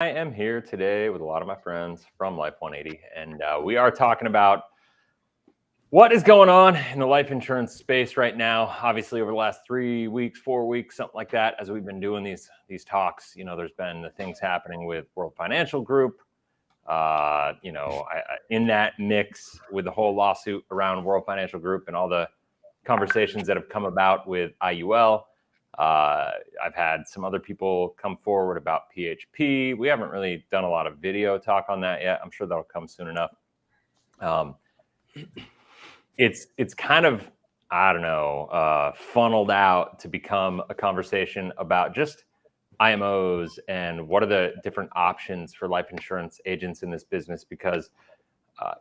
I am here today with a lot of my friends from Life 180, and we are talking about what is going on in the life insurance space right now. Obviously, over the last 3 weeks, 4 weeks, something like that, as we've been doing these talks, there's been the things happening with World Financial Group. In that mix with the whole lawsuit around World Financial Group and all the conversations that have come about with IUL. I've had some other people come forward about PHP. We haven't really done a lot of video talk on that yet. I'm sure that'll come soon enough. It's kind of, I don't know, funneled out to become a conversation about just IMOs and what are the different options for life insurance agents in this business, because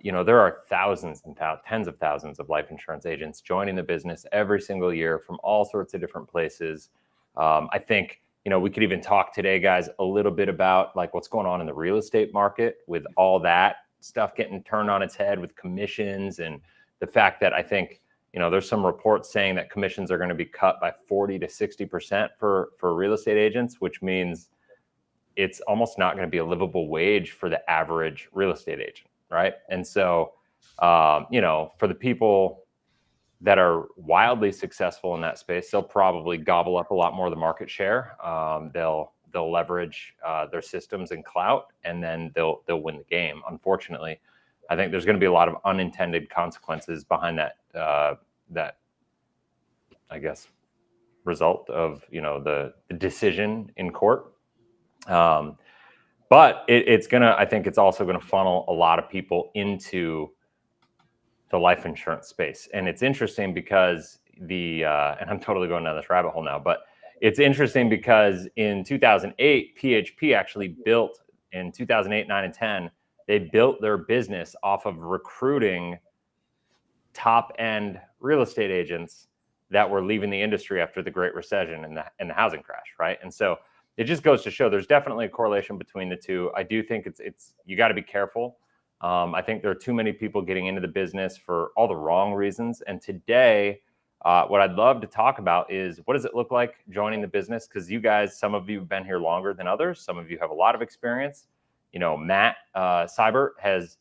there are thousands and tens of thousands of life insurance agents joining the business every single year from all sorts of different places. I think, we could even talk today, guys, a little bit about like what's going on in the real estate market with all that stuff getting turned on its head with commissions, and the fact that I think, there's some reports saying that commissions are going to be cut by 40 to 60% for real estate agents, which means it's almost not going to be a livable wage for the average real estate agent. Right. And so, for the people that are wildly successful in that space, they'll probably gobble up a lot more of the market share. They'll leverage their systems and clout, and then they'll win the game. Unfortunately, I think there's going to be a lot of unintended consequences behind that, I guess, result of, the decision in court. But I think it's also going to funnel a lot of people into the life insurance space. And it's interesting because and I'm totally going down this rabbit hole now, but it's interesting because in 2008, PHP actually built, in 2008, 9, and 10, they built their business off of recruiting top end real estate agents that were leaving the industry after the Great Recession and the housing crash. Right. And so it just goes to show there's definitely a correlation between the two. I do think it's you got to be careful. I think there are too many people getting into the business for all the wrong reasons. And today, what I'd love to talk about is, what does it look like joining the business? Because you guys, some of you have been here longer than others. Some of you have a lot of experience. Matt Seibert has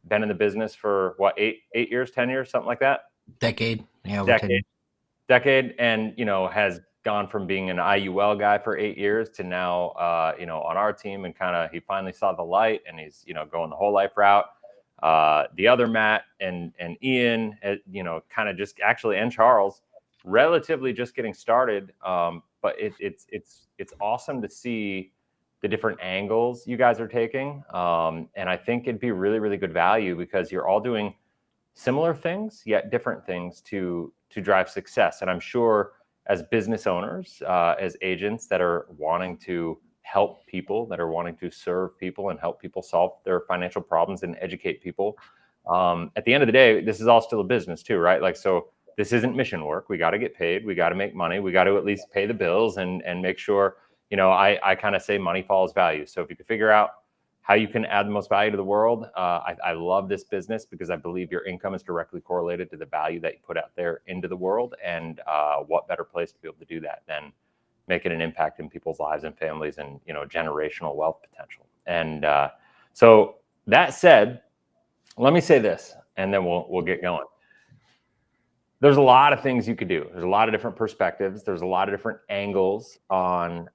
been in the business for what, 8 years, 10 years, something like that? Decade. Yeah, decade, and has gone from being an IUL guy for 8 years to now, on our team, and he finally saw the light, and he's, going the whole life route. The other Matt and Ian, just actually, and Charles, relatively just getting started. But it's awesome to see the different angles you guys are taking. And I think it'd be really, really good value, because you're all doing similar things, yet different things to drive success. And I'm sure, as business owners, as agents that are wanting to help people, that are wanting to serve people and help people solve their financial problems and educate people, at the end of the day, this is all still a business too, right? Like, so this isn't mission work. We got to get paid. We got to make money. We got to at least pay the bills and make sure, I kind of say money follows value. So if you can figure out how you can add the most value to the world. I love this business because I believe your income is directly correlated to the value that you put out there into the world. And what better place to be able to do that than making an impact in people's lives and families, and, generational wealth potential. And so that said, let me say this, and then we'll get going. There's a lot of things you could do. There's a lot of different perspectives. There's a lot of different angles on,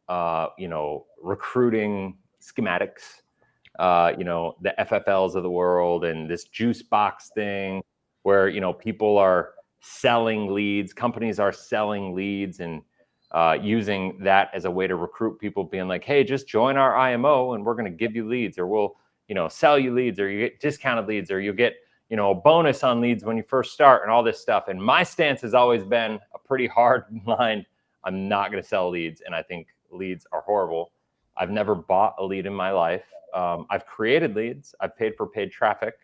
recruiting schematics. The FFLs of the world, and this juice box thing where, people are selling leads, companies are selling leads, and using that as a way to recruit people, being like, hey, just join our IMO and we're going to give you leads, or we'll, sell you leads, or you get discounted leads, or you get, a bonus on leads when you first start, and all this stuff. And my stance has always been a pretty hard line. I'm not going to sell leads. And I think leads are horrible. I've never bought a lead in my life. I've created leads. I've paid for paid traffic.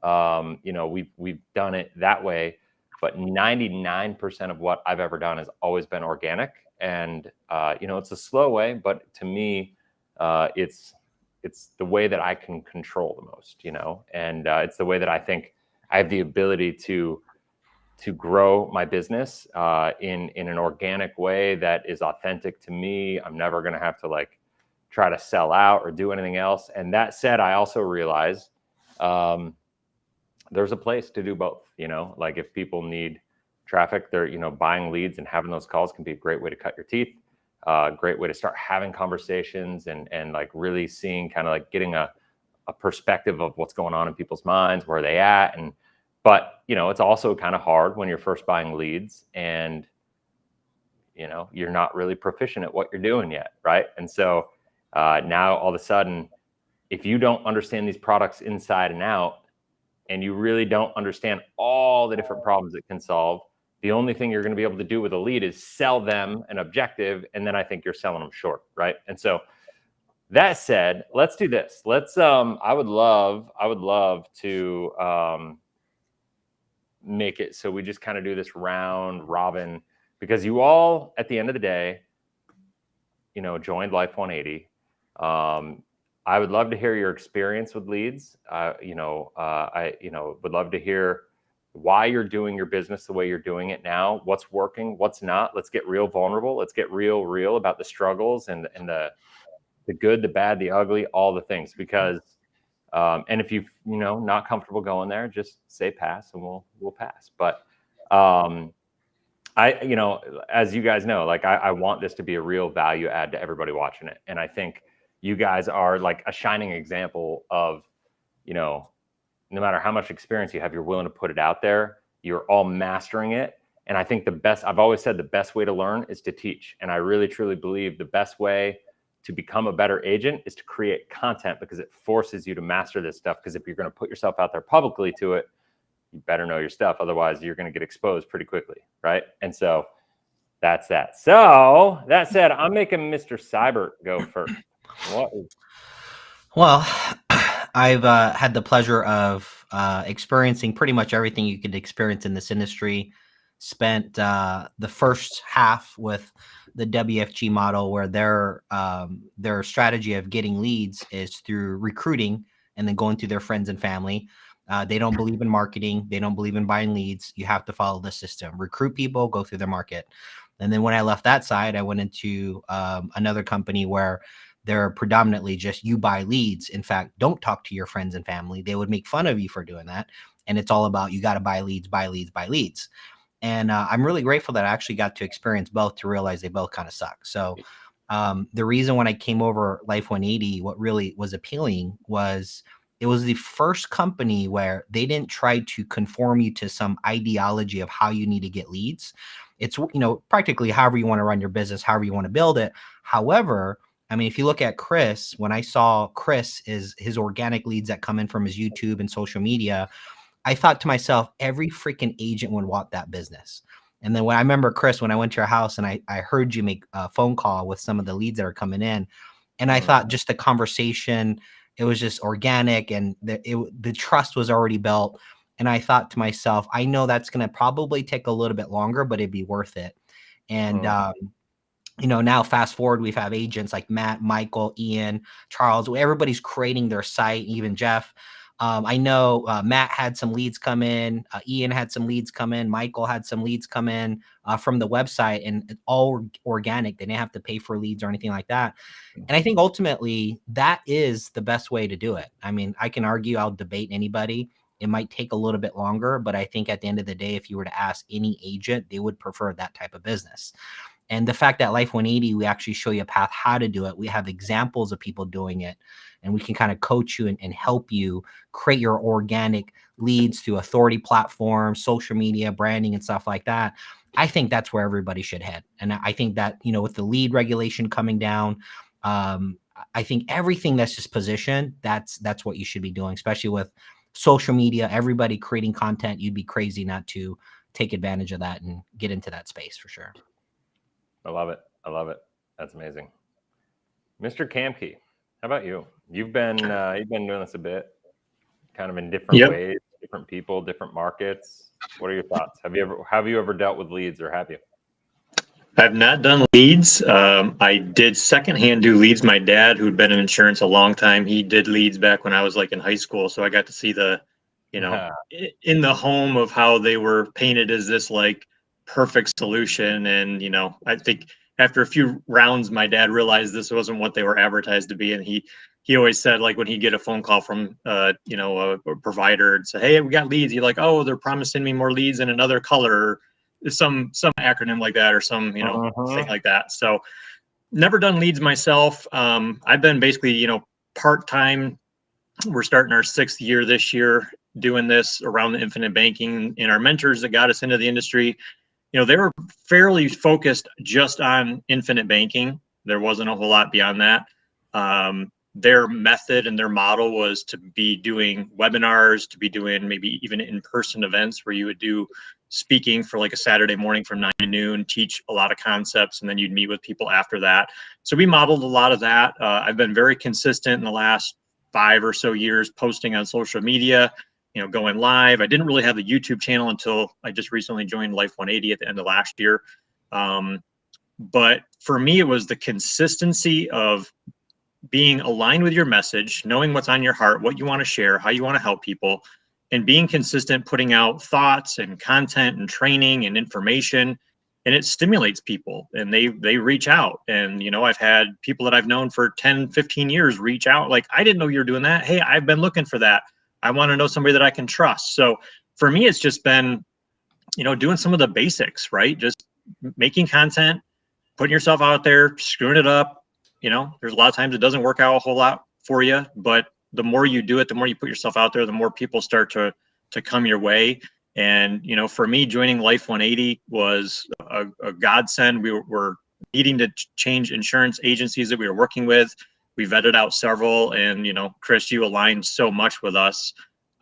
We've done it that way, but 99% of what I've ever done has always been organic. And it's a slow way, but to me, it's the way that I can control the most. And it's the way that I think I have the ability to grow my business in an organic way that is authentic to me. I'm never going to have to try to sell out or do anything else. And that said, I also realize there's a place to do both. Like if people need traffic, they're buying leads and having those calls can be a great way to cut your teeth. Great way to start having conversations and like really seeing, kind of like getting a perspective of what's going on in people's minds, where they at. But it's also kind of hard when you're first buying leads and you're not really proficient at what you're doing yet, right? And so now all of a sudden, if you don't understand these products inside and out, and you really don't understand all the different problems it can solve, the only thing you're going to be able to do with a lead is sell them an objective, and then I think you're selling them short, right? And so that said, let's do this. Let's I would love to make it so we just kind of do this round robin, because you all at the end of the day joined Life 180. I would love to hear your experience with leads. I would love to hear why you're doing your business the way you're doing it now, what's working, what's not. Let's get real vulnerable. Let's get real about the struggles and the good, the bad, the ugly, all the things. Because and if you not comfortable going there, just say pass and we'll pass. But as you guys know, like I want this to be a real value add to everybody watching it. And I think you guys are like a shining example of, no matter how much experience you have, you're willing to put it out there. You're all mastering it. And I think I've always said the best way to learn is to teach. And I really, truly believe the best way to become a better agent is to create content, because it forces you to master this stuff. Because if you're going to put yourself out there publicly to it, you better know your stuff. Otherwise, you're going to get exposed pretty quickly, right? And so that's that. So that said, I'm making Mr. Seibert go first. Well, I've had the pleasure of experiencing pretty much everything you could experience in this industry. Spent the first half with the WFG model, where their strategy of getting leads is through recruiting and then going through their friends and family. They don't believe in marketing. They don't believe in buying leads. You have to follow the system. Recruit people, go through their market. And then when I left that side, I went into another company where they're predominantly just you buy leads. In fact, don't talk to your friends and family. They would make fun of you for doing that. And it's all about you got to buy leads, buy leads, buy leads. And I'm really grateful that I actually got to experience both to realize they both kind of suck. So the reason when I came over Life 180, what really was appealing was it was the first company where they didn't try to conform you to some ideology of how you need to get leads. It's, practically however you want to run your business, however you want to build it. However, I mean, if you look at Chris, when I saw Chris is his organic leads that come in from his YouTube and social media, I thought to myself, every freaking agent would want that business. And then when I remember, Chris, when I went to your house and I heard you make a phone call with some of the leads that are coming in, and I thought just the conversation, it was just organic, and the trust was already built. And I thought to myself, I know that's going to probably take a little bit longer, but it'd be worth it. And, now fast forward, we've had agents like Matt, Michael, Ian, Charles, everybody's creating their site, even Jeff. I know Matt had some leads come in, Ian had some leads come in, Michael had some leads come in from the website, and all organic. They didn't have to pay for leads or anything like that. And I think ultimately that is the best way to do it. I mean, I can argue, I'll debate anybody. It might take a little bit longer, but I think at the end of the day, if you were to ask any agent, they would prefer that type of business. And the fact that Life 180, we actually show you a path how to do it. We have examples of people doing it, and we can kind of coach you and help you create your organic leads through authority platforms, social media, branding, and stuff like that. I think that's where everybody should head. And I think that, with the lead regulation coming down, I think everything that's just positioned, that's what you should be doing, especially with social media, everybody creating content. You'd be crazy not to take advantage of that and get into that space for sure. I love it. That's amazing. Mr. Kamke, how about you? You've been doing this a bit, kind of in different ways, different people, different markets. What are your thoughts? Have you ever dealt with leads, or have you? I've not done leads. I did secondhand do leads. My dad, who'd been in insurance a long time, he did leads back when I was like in high school. So I got to see the, in the home of how they were painted as this like perfect solution. And, I think after a few rounds, my dad realized this wasn't what they were advertised to be, and he always said, like, when he'd get a phone call from you know, a provider and say, hey, we got leads, you're like, oh, they're promising me more leads in another color, or some acronym like that, or some, you know, thing like that. So never done leads myself. I've been basically, you know, part-time. We're starting our 6th year this year doing this around the infinite banking, and our mentors that got us into the industry, you know, they were fairly focused just on infinite banking. There wasn't a whole lot beyond that. Their method and their model was to be doing webinars, to be doing maybe even in-person events where you would do speaking for like a Saturday morning from 9 to noon, teach a lot of concepts, and then you'd meet with people after that. So we modeled a lot of that. I've been very consistent in the last 5 or so years posting on social media, you know, going live. I didn't really have a YouTube channel until I just recently joined Life 180 at the end of last year. But for me, it was the consistency of being aligned with your message, knowing what's on your heart, what you want to share, how you want to help people, and being consistent, putting out thoughts and content and training and information, and it stimulates people, and they reach out. And, you know, I've had people that I've known for 10, 15 years reach out like, I didn't know you were doing that. Hey, I've been looking for that. I want to know somebody that I can trust. So for me, it's just been, you know, doing some of the basics, right? Just making content, putting yourself out there, screwing it up. You know, there's a lot of times it doesn't work out a whole lot for you, but the more you do it, the more you put yourself out there, the more people start to come your way. And, you know, for me, joining Life 180 was a godsend. We were needing to change insurance agencies that we were working with. We vetted out several, and, you know, Chris, you aligned so much with us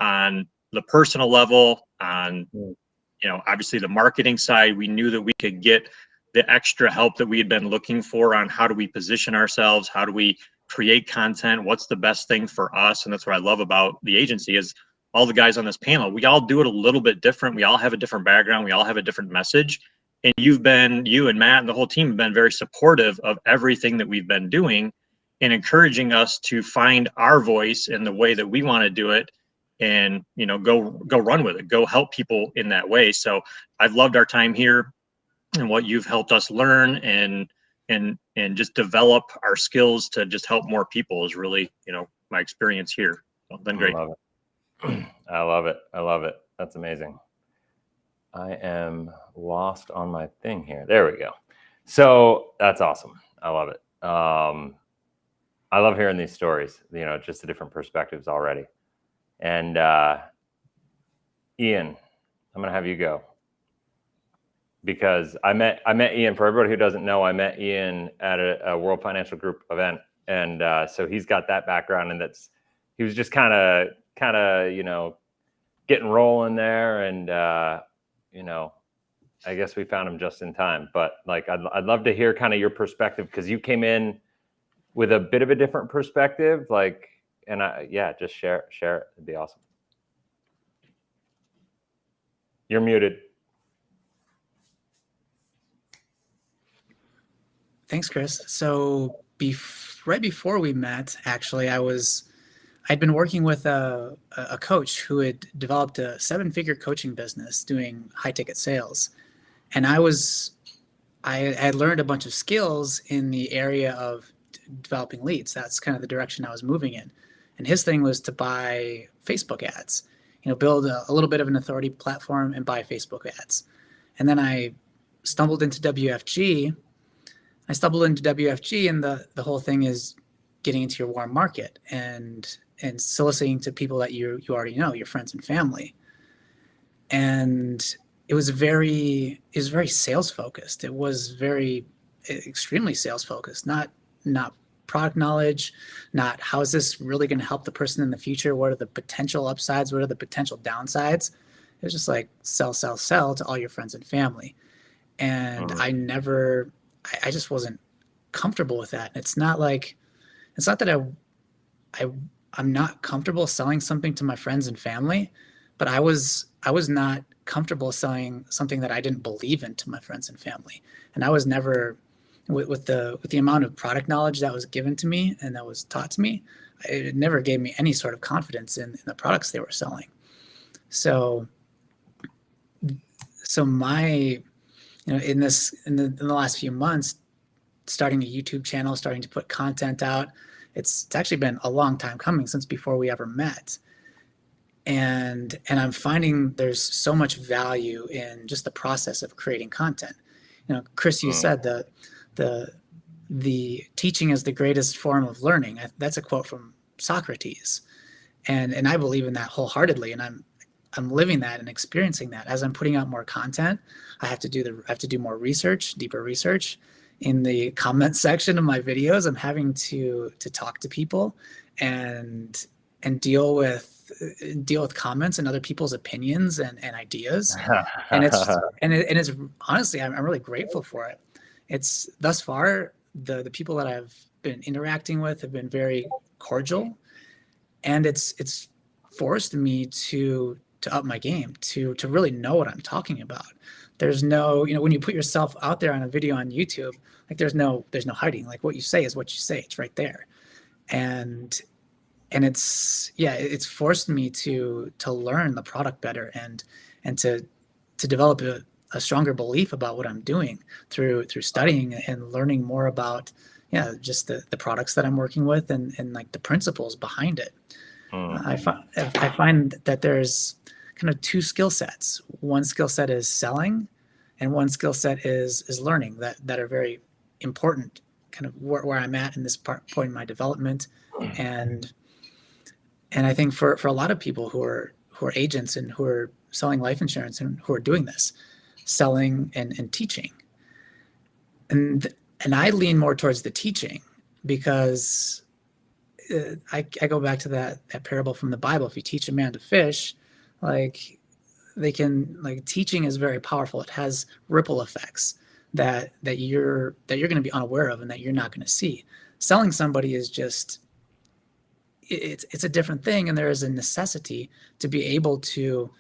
on the personal level, on, you know, obviously the marketing side. We knew that we could get the extra help that we had been looking for on how do we position ourselves, how do we create content, what's the best thing for us. And that's what I love about the agency is all the guys on this panel, we all do it a little bit different. We all have a different background. We all have a different message. And you and Matt and the whole team have been very supportive of everything that we've been doing and encouraging us to find our voice in the way that we want to do it, and, you know, go run with it, go help people in that way. So I've loved our time here and what you've helped us learn and just develop our skills to just help more people is really, you know, my experience here. So it's been great. I love it. I love it. I love it. That's amazing. I am lost on my thing here. There we go. So that's awesome. I love it. I love hearing these stories, you know, just the different perspectives already. And Ian, I'm going to have you go. Because I met Ian. For everybody who doesn't know, I met Ian at a World Financial Group event, and so he's got that background, and he was just kind of you know, getting rolling there, and you know, I guess we found him just in time. But like, I'd love to hear kind of your perspective, because you came in with a bit of a different perspective, like, and yeah, just share it. It'd be awesome. You're muted. Thanks, Chris. So right before we met, actually, I'd been working with a coach who had developed a 7-figure coaching business doing high-ticket sales. And I had learned a bunch of skills in the area of developing leads. That's kind of the direction I was moving in. And his thing was to buy Facebook ads, you know, build a little bit of an authority platform and buy Facebook ads. And then I stumbled into WFG. And the whole thing is getting into your warm market and soliciting to people that you already know, your friends and family. And it was very sales focused. It was extremely sales focused, not product knowledge, not how is this really going to help the person in the future? What are the potential upsides? What are the potential downsides? It was just like sell to all your friends and family. And I just wasn't comfortable with that. It's not that I'm not comfortable selling something to my friends and family, but I was not comfortable selling something that I didn't believe in to my friends and family. And I was never, with the amount of product knowledge that was given to me and that was taught to me, it never gave me any sort of confidence in the products they were selling. So my, you know, in the last few months, starting a YouTube channel, starting to put content out. It's actually been a long time coming, since before we ever met. And I'm finding there's so much value in just the process of creating content. You know, Chris, you said the teaching is the greatest form of learning. That's a quote from Socrates, and I believe in that wholeheartedly. And I'm living that and experiencing that as I'm putting out more content. I have to do more research, deeper research. In the comment section of my videos, I'm having to talk to people and deal with comments and other people's opinions and ideas. And it's honestly, I'm really grateful for it. It's thus far, the people that I've been interacting with have been very cordial, and it's forced me to up my game, to really know what I'm talking about. There's no, when you put yourself out there on a video on YouTube, like there's no hiding. Like what you say is what you say. It's right there. And it's forced me to learn the product better and to develop a stronger belief about what I'm doing through studying and learning more about just the products that I'm working with and like the principles behind it. I find that there's kind of two skill sets. One skill set is selling, and one skill set is learning, that are very important, kind of where I'm at in this point in my development. And I think for a lot of people who are agents and who are selling life insurance and who are doing this, selling and teaching, and I lean more towards the teaching, because I go back to that parable from the Bible. If you teach a man to fish, teaching is very powerful. It has ripple effects that you're going to be unaware of and that you're not going to see. Selling somebody is just, it's a different thing, and there is a necessity to be able to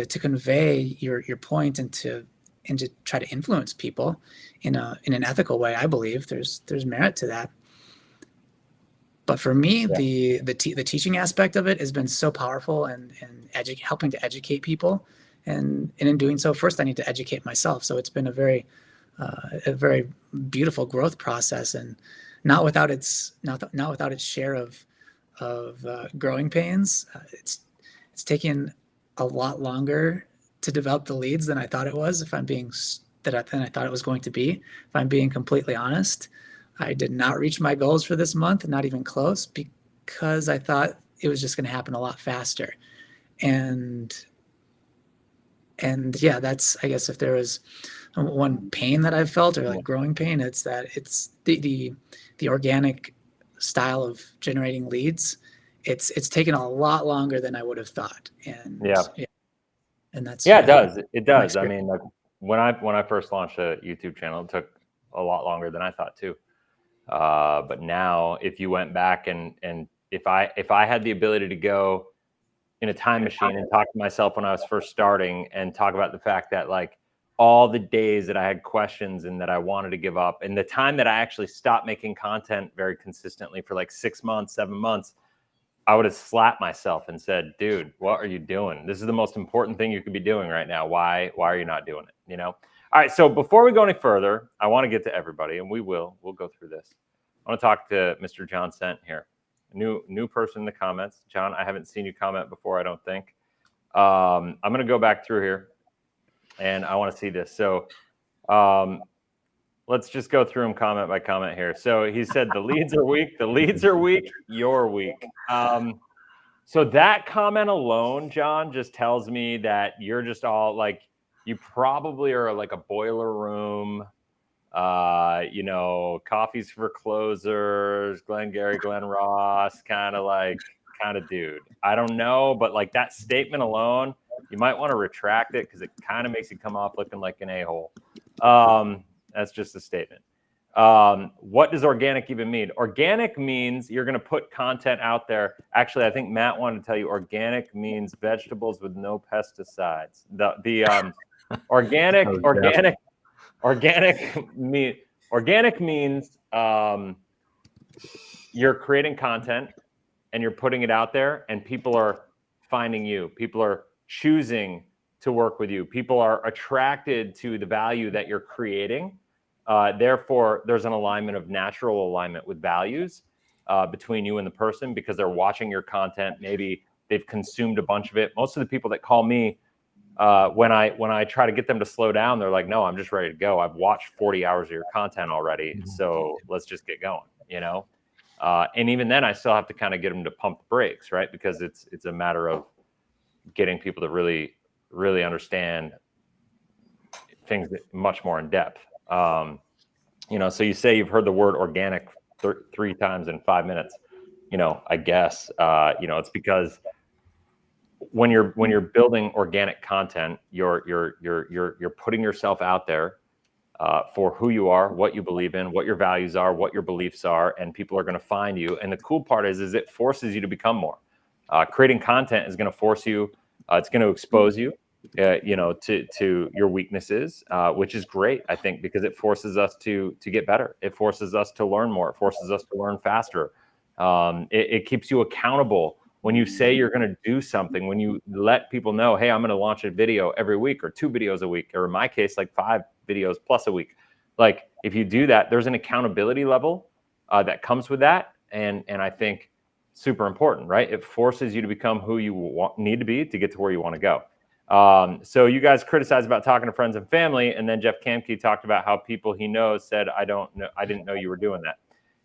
convey your point and to try to influence people in an ethical way. I believe there's merit to that. But for me, the teaching aspect of it has been so powerful, and helping to educate people, and in doing so, first I need to educate myself. So it's been a very beautiful growth process, and not without its share of growing pains. It's taken a lot longer to develop the leads than I thought it was. Than I thought it was going to be. If I'm being completely honest, I did not reach my goals for this month, not even close, because I thought it was just going to happen a lot faster. And yeah, that's, I guess, if there was one pain that I've felt, or like growing pain, it's that it's the organic style of generating leads. It's taken a lot longer than I would have thought. And and that's it does. I mean, like when I first launched a YouTube channel, it took a lot longer than I thought too. But now, if you went back and if I had the ability to go in a time machine and talk to myself when I was first starting, and talk about the fact that like all the days that I had questions and that I wanted to give up, and the time that I actually stopped making content very consistently for like 6 months, 7 months, I would have slapped myself and said, dude, what are you doing? This is the most important thing you could be doing right now. Why are you not doing it? All right. So before we go any further, I want to get to everybody, and we'll go through this. I want to talk to Mr. John Sent here. New person in the comments. John, I haven't seen you comment before, I don't think. I'm going to go back through here, and I want to see this. So let's just go through them comment by comment here. So he said the leads are weak. The leads are weak. You're weak. So that comment alone, John, just tells me that you're just all like, you probably are like a boiler room, coffees for closers, Glengarry, Glen Ross, kind of dude. I don't know, but like that statement alone, you might want to retract it, because it kind of makes you come off looking like an a-hole. That's just a statement. What does organic even mean? Organic means you're going to put content out there. Actually, I think Matt wanted to tell you organic means vegetables with no pesticides. Organic means you're creating content and you're putting it out there, and people are finding you. People are choosing to work with you. People are attracted to the value that you're creating. Therefore, there's an alignment of natural alignment with values between you and the person, because they're watching your content. Maybe they've consumed a bunch of it. Most of the people that call me, when I try to get them to slow down, they're like, no, I'm just ready to go. I've watched 40 hours of your content already. So let's just get going, you know? And even then I still have to kind of get them to pump the brakes, right? Because it's a matter of getting people to really, really understand things much more in depth. You know, so you say you've heard the word organic 3 times in 5 minutes, you know, I guess, you know, it's because when you're building organic content, you're putting yourself out there for who you are, what you believe in, what your values are, what your beliefs are, and people are going to find you. And the cool part is it forces you to become more. Creating content is going to force you. It's going to expose you, you know, to your weaknesses, which is great, I think, because it forces us to get better. It forces us to learn more. It forces us to learn faster. It keeps you accountable. When you say you're going to do something, when you let people know, hey, I'm going to launch a video every week, or 2 videos a week, or in my case, like 5 videos plus a week. Like, if you do that, there's an accountability level that comes with that. And I think super important, right? It forces you to become who you need to be to get to where you want to go. So you guys criticize about talking to friends and family. And then Jeff Kamke talked about how people he knows said, I didn't know you were doing that.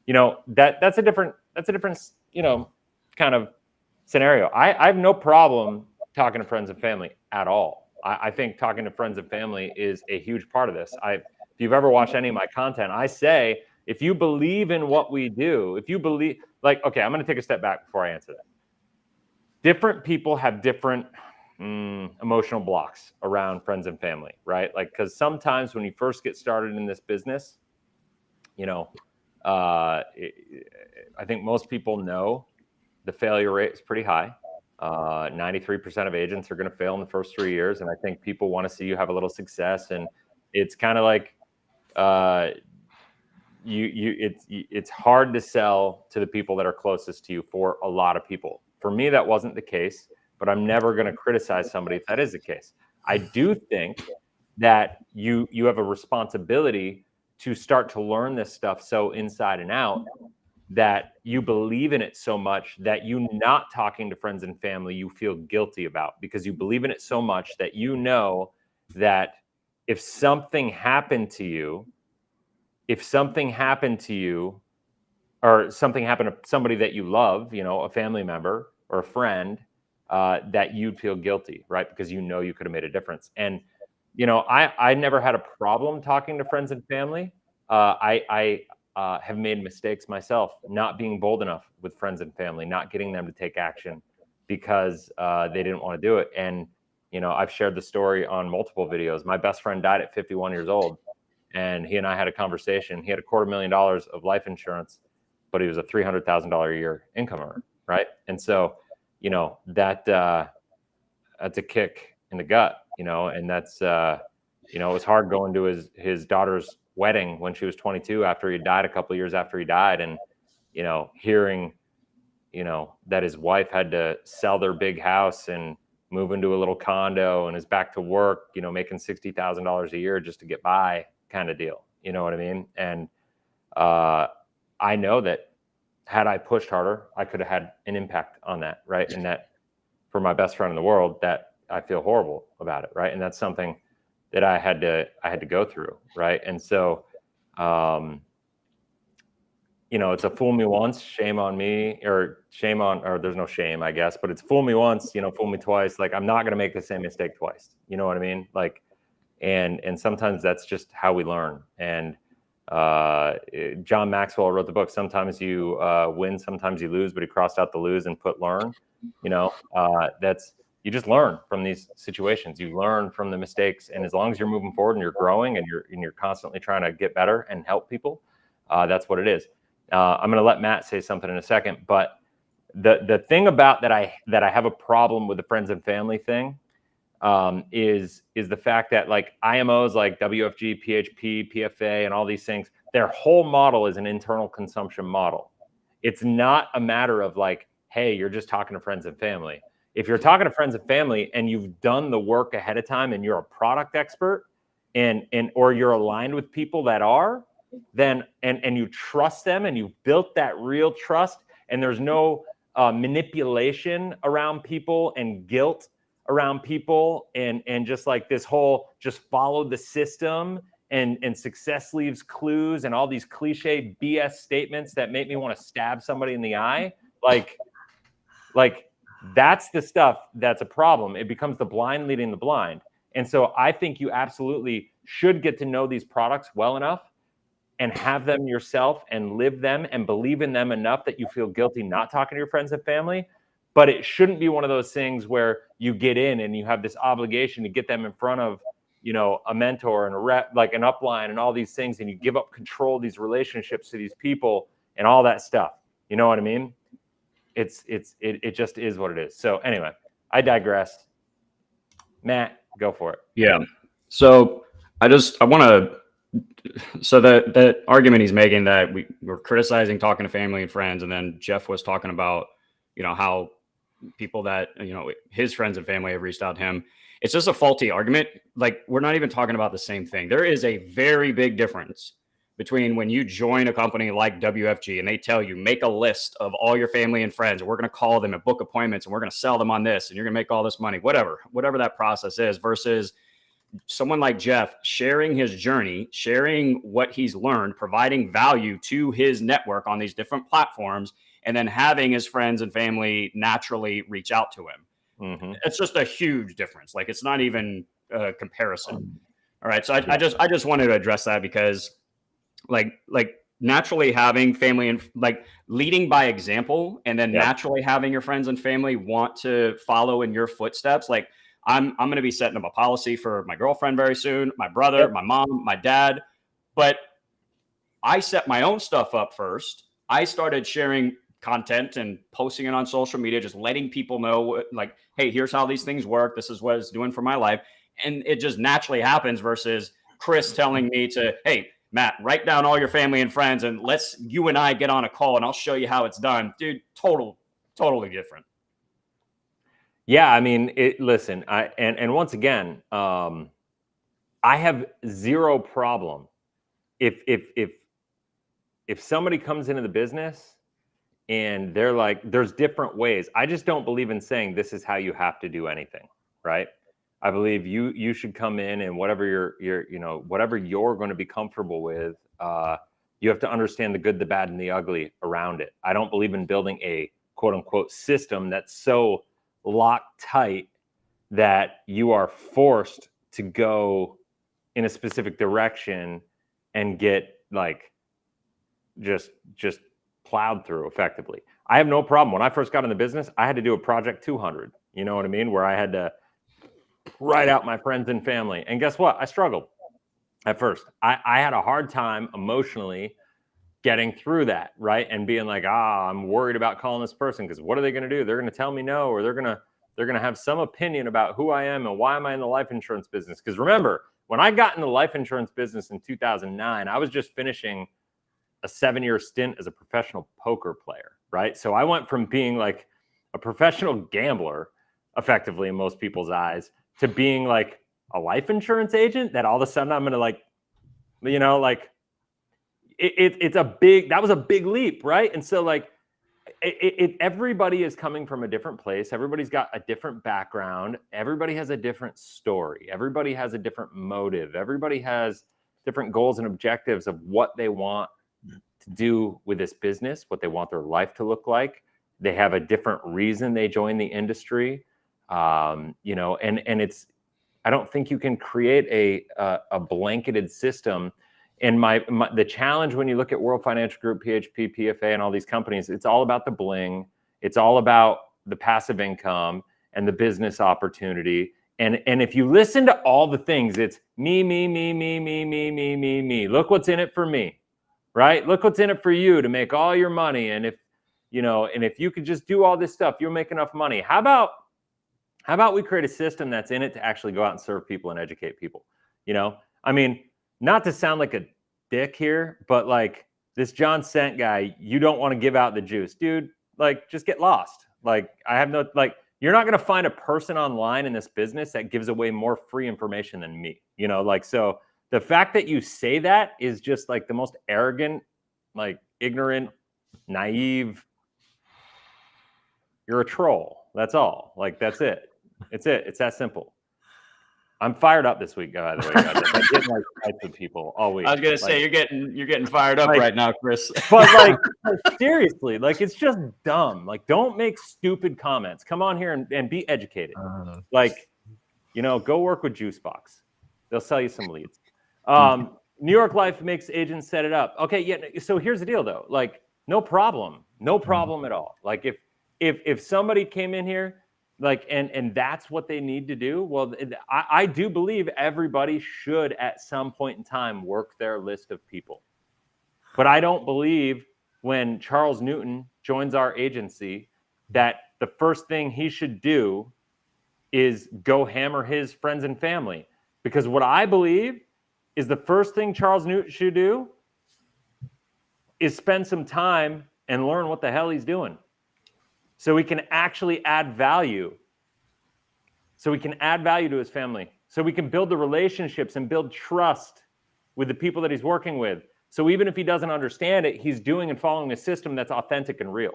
You know, that's a different, you know, kind of scenario. I have no problem talking to friends and family at all. I think talking to friends and family is a huge part of this. If you've ever watched any of my content, I say, if you believe in what we do, if you believe, like, okay, I'm going to take a step back before I answer that. Different people have different emotional blocks around friends and family, right? Like, because sometimes when you first get started in this business, you know, I think most people know the failure rate is pretty high. 93% of agents are going to fail in the first 3 years. And I think people want to see you have a little success. And it's kind of like, it's hard to sell to the people that are closest to you for a lot of people. For me, that wasn't the case, but I'm never going to criticize somebody if that is the case. I do think that you have a responsibility to start to learn this stuff so inside and out, that you believe in it so much that you not talking to friends and family you feel guilty about, because you believe in it so much that you know that if something happened to you, or something happened to somebody that you love, you know, a family member or a friend, that you'd feel guilty, right? Because you know you could have made a difference. And, you know, I never had a problem talking to friends and family. I have made mistakes myself, not being bold enough with friends and family, not getting them to take action because they didn't want to do it. And, you know, I've shared the story on multiple videos. My best friend died at 51 years old, and he and I had a conversation. He had $250,000 of life insurance, but he was a $300,000 a year income earner, right? And so, you know, that's a kick in the gut, you know, and that's, you know, it was hard going to his daughter's wedding when she was 22 after he died, a couple of years after he died. And, you know, hearing, you know, that his wife had to sell their big house and move into a little condo and is back to work, you know, making $60,000 a year just to get by, kind of deal. You know what I mean? And I know that had I pushed harder, I could have had an impact on that, right? And that, for my best friend in the world, that I feel horrible about it, right? And that's something that I had to go through, right? And so, you know, it's a fool me once, shame on me, or there's no shame, I guess, but it's fool me once, you know, fool me twice. Like, I'm not going to make the same mistake twice. You know what I mean? Like, and sometimes that's just how we learn. And John Maxwell wrote the book, Sometimes You Win, Sometimes You Lose, but he crossed out the lose and put learn. You know, you just learn from these situations. You learn from the mistakes, and as long as you're moving forward and you're growing and you're constantly trying to get better and help people, that's what it is. I'm going to let Matt say something in a second, but the thing about that I have a problem with the friends and family thing is the fact that, like, IMOs like WFG, PHP, PFA, and all these things, their whole model is an internal consumption model. It's not a matter of like, hey, you're just talking to friends and family. If you're talking to friends and family and you've done the work ahead of time and you're a product expert, and or you're aligned with people that are, then and you trust them and you've built that real trust, and there's no manipulation around people and guilt around people, and just like this whole just follow the system and success leaves clues and all these cliche BS statements that make me want to stab somebody in the eye. Like that's the stuff that's a problem. It becomes the blind leading the blind. And so I think you absolutely should get to know these products well enough and have them yourself and live them and believe in them enough that you feel guilty not talking to your friends and family. But it shouldn't be one of those things where you get in and you have this obligation to get them in front of, you know, a mentor and a rep, like an upline and all these things, and you give up control of these relationships to these people and all that stuff. You know what I mean? It just is what it is. So anyway, I digress. Matt, go for it. Yeah. So I want to, so the argument he's making that we're criticizing talking to family and friends, and then Jeff was talking about, you know, how people that, you know, his friends and family have reached out to him. It's just a faulty argument. Like, we're not even talking about the same thing. There is a very big difference between when you join a company like WFG and they tell you, make a list of all your family and friends, and we're going to call them and book appointments, and we're going to sell them on this, and you're going to make all this money, whatever that process is, versus someone like Jeff sharing his journey, sharing what he's learned, providing value to his network on these different platforms, and then having his friends and family naturally reach out to him. Mm-hmm. It's just a huge difference. Like, it's not even a comparison. All right. So I just wanted to address that, because like naturally having family and like leading by example, and then naturally having your friends and family want to follow in your footsteps. Like, I'm going to be setting up a policy for my girlfriend very soon, my brother, my mom, my dad. But I set my own stuff up first. I started sharing content and posting it on social media, just letting people know, like, hey, here's how these things work. This is what it's doing for my life. And it just naturally happens, versus Chris telling me to, hey, Matt, write down all your family and friends and you and I get on a call and I'll show you how it's done. Dude, totally different. Yeah, I mean, listen, and once again, I have zero problem if somebody comes into the business and they're like, there's different ways. I just don't believe in saying this is how you have to do anything, right? I believe you should come in, and whatever whatever you're going to be comfortable with, you have to understand the good, the bad, and the ugly around it. I don't believe in building a quote unquote system that's so locked tight that you are forced to go in a specific direction and get like just plowed through effectively. I have no problem. When I first got in the business, I had to do a Project 200, you know what I mean? Where I had to write out my friends and family. And guess what? I struggled at first. I had a hard time emotionally getting through that, right? And being like, I'm worried about calling this person, because what are they going to do? They're going to tell me no, or they're going to have some opinion about who I am and why am I in the life insurance business. Because remember, when I got in the life insurance business in 2009, I was just finishing a 7-year stint as a professional poker player, right? So I went from being like a professional gambler, effectively in most people's eyes, to being like a life insurance agent, that all of a sudden I'm going to like, you know, like that was a big leap, right? And so like everybody is coming from a different place. Everybody's got a different background. Everybody has a different story. Everybody has a different motive. Everybody has different goals and objectives of what they want to do with this business, what they want their life to look like. They have a different reason they join the industry. You know, and it's, I don't think you can create a blanketed system. And the challenge when you look at World Financial Group, PHP, PFA, and all these companies, it's all about the bling. It's all about the passive income and the business opportunity. And if you listen to all the things, it's me. Look what's in it for me, right? Look what's in it for you to make all your money. And if you could just do all this stuff, you'll make enough money. How about we create a system that's in it to actually go out and serve people and educate people? You know, I mean, not to sound like a dick here, but like this John Cent guy, you don't want to give out the juice, dude. Like, just get lost. Like, I have no, like, you're not going to find a person online in this business that gives away more free information than me. You know, like, so the fact that you say that is just like the most arrogant, like ignorant, naive. You're a troll. That's all. Like, that's it. It's it. It's that simple. I'm fired up this week, by the way, guys. I'm getting like fights with people all week. I was gonna say you're getting fired up right now, Chris. But like seriously, like it's just dumb. Like, don't make stupid comments. Come on here and be educated. Like, you know, go work with Juicebox. They'll sell you some leads. New York Life makes agents set it up. Okay, yeah. So here's the deal, though. Like, no problem at all. Like, if somebody came in here, like, and that's what they need to do. Well, I do believe everybody should at some point in time work their list of people. But I don't believe when Charles Newton joins our agency that the first thing he should do is go hammer his friends and family. Because what I believe is the first thing Charles Newton should do is spend some time and learn what the hell he's doing, so we can actually add value. So we can add value to his family. So we can build the relationships and build trust with the people that he's working with. So even if he doesn't understand it, he's doing and following a system that's authentic and real,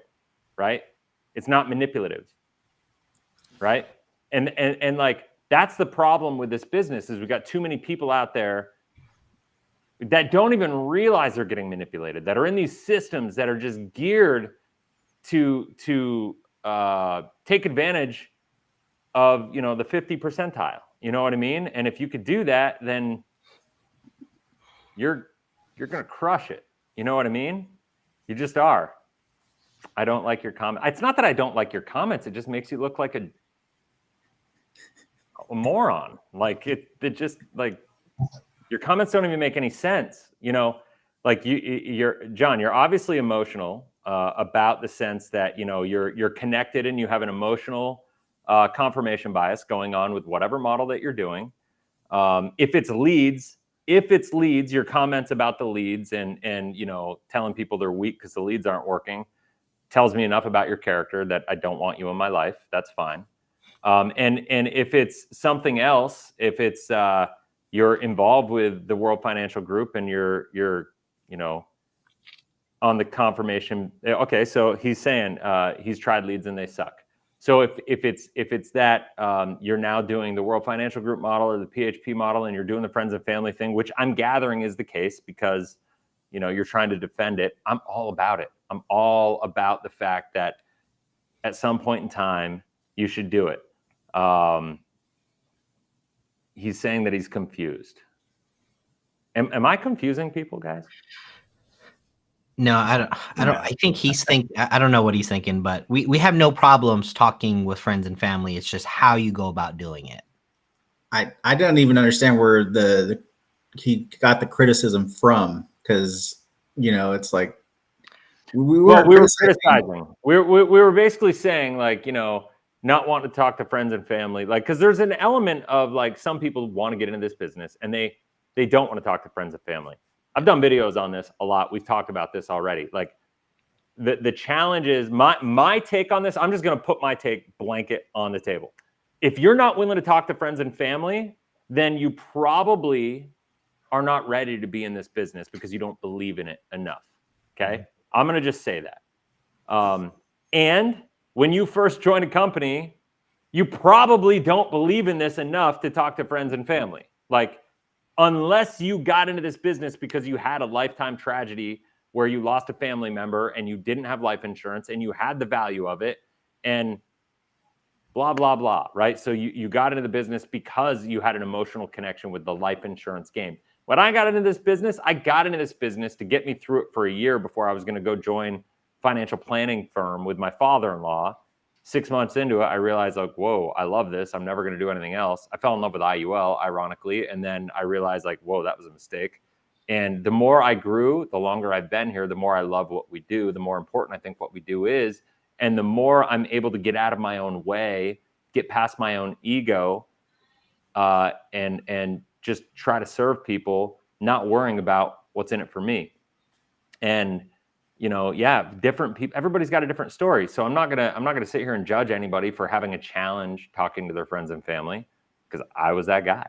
right? It's not manipulative, right? And like, that's the problem with this business, is we got too many people out there that don't even realize they're getting manipulated, that are in these systems that are just geared to take advantage of, you know, the 50 percentile. You know what I mean? And if you could do that, then you're going to crush it. You know what I mean? You just are. I don't like your comment. It's not that I don't like your comments. It just makes you look like a moron. Like it just, like, your comments don't even make any sense. You know, like you're John, you're obviously emotional about the sense that, you know, you're connected and you have an emotional confirmation bias going on with whatever model that you're doing. If it's leads, your comments about the leads and you know, telling people they're weak because the leads aren't working tells me enough about your character that I don't want you in my life. That's fine. And if it's something else, if it's you're involved with the World Financial Group and you're you know, on the confirmation. Okay, so he's saying he's tried leads and they suck. So if it's that you're now doing the World Financial Group model or the PHP model, and you're doing the friends and family thing, which I'm gathering is the case because, you know, you're trying to defend it. I'm all about it. I'm all about the fact that at some point in time you should do it. He's saying that he's confused. Am I confusing people, guys? No, I don't. I think I don't know what he's thinking, but we have no problems talking with friends and family. It's just how you go about doing it. I don't even understand where he got the criticism from, because, you know, it's like we were criticizing. We were basically saying, like, you know, not wanting to talk to friends and family, like, because there's an element of, like, some people want to get into this business and they don't want to talk to friends and family. I've done videos on this a lot. We've talked about this already. Like, the challenge is my take on this. I'm just going to put my take blanket on the table. If you're not willing to talk to friends and family, then you probably are not ready to be in this business because you don't believe in it enough. Okay. I'm going to just say that. And when you first join a company, you probably don't believe in this enough to talk to friends and family. Like, unless you got into this business because you had a lifetime tragedy where you lost a family member and you didn't have life insurance and you had the value of it and blah, blah, blah, right? So you got into the business because you had an emotional connection with the life insurance game. When I got into this business, to get me through it for a year before I was going to go join financial planning firm with my father-in-law. 6 months into it, I realized, like, whoa, I love this. I'm never going to do anything else. I fell in love with IUL, ironically. And then I realized, like, whoa, that was a mistake. And the more I grew, the longer I've been here, the more I love what we do, the more important I think what we do is. And the more I'm able to get out of my own way, get past my own ego, and just try to serve people, not worrying about what's in it for me. And yeah, different people, everybody's got a different story. So I'm not gonna sit here and judge anybody for having a challenge talking to their friends and family, because I was that guy,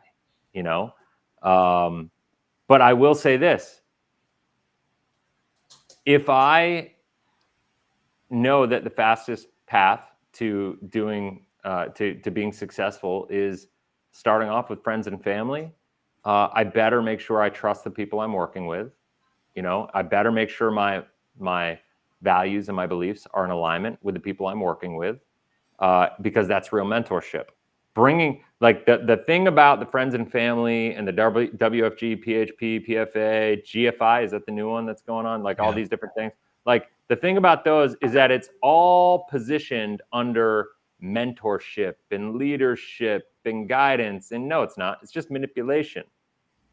but I will say this: if I know that the fastest path to doing to being successful is starting off with friends and family, I better make sure I trust the people I'm working with. I better make sure my values and my beliefs are in alignment with the people I'm working with, because that's real mentorship. Bringing, like, the thing about the friends and family and the WFG, PHP, PFA, GFI, is that the new one that's going on? Like, all these different things. Like, the thing about those is that it's all positioned under mentorship and leadership and guidance. And no, it's not. It's just manipulation.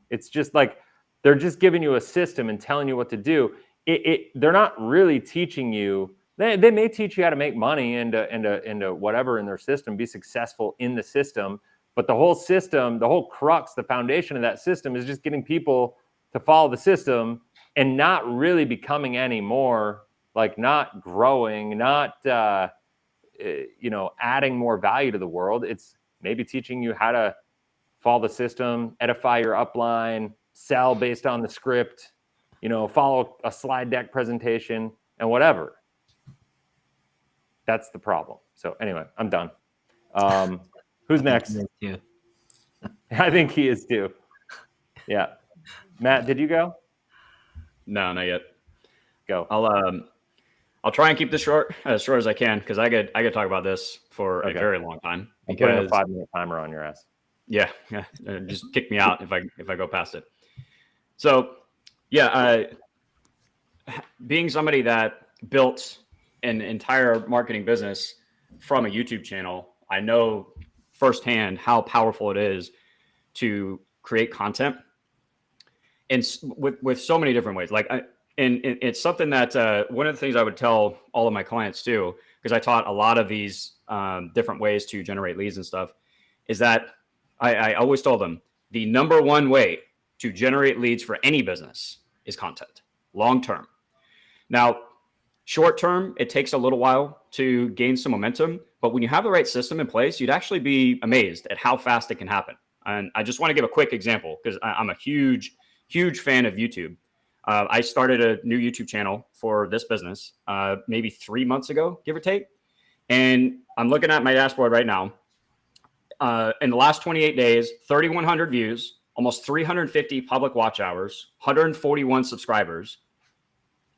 It's just like, they're just giving you a system and telling you what to do. They're not really teaching you. They may teach you how to make money into whatever in their system, be successful in the system. But the whole system, the whole crux, the foundation of that system is just getting people to follow the system and not really becoming any more, like, not growing, not adding more value to the world. It's maybe teaching you how to follow the system, edify your upline, sell based on the script, follow a slide deck presentation and whatever. That's the problem. So anyway, I'm done. Who's next? I think he is too. Yeah. Matt, did you go? No, not yet. Go. I'll try and keep this as short as I can, because I could talk about this for a very long time. I'm putting a 5-minute timer on your ass. Yeah. Just kick me out if I go past it. So, yeah, being somebody that built an entire marketing business from a YouTube channel, I know firsthand how powerful it is to create content, and with so many different ways. Like, and it's something that one of the things I would tell all of my clients too, because I taught a lot of these different ways to generate leads and stuff, is that I always told them the number one way to generate leads for any business is content, long term. Now, short term, it takes a little while to gain some momentum, but when you have the right system in place, you'd actually be amazed at how fast it can happen. And I just want to give a quick example, because I'm a huge fan of YouTube. I started a new YouTube channel for this business maybe 3 months ago, give or take. And I'm looking at my dashboard right now. In the last 28 days, 3,100 views, almost 350 public watch hours, 141 subscribers,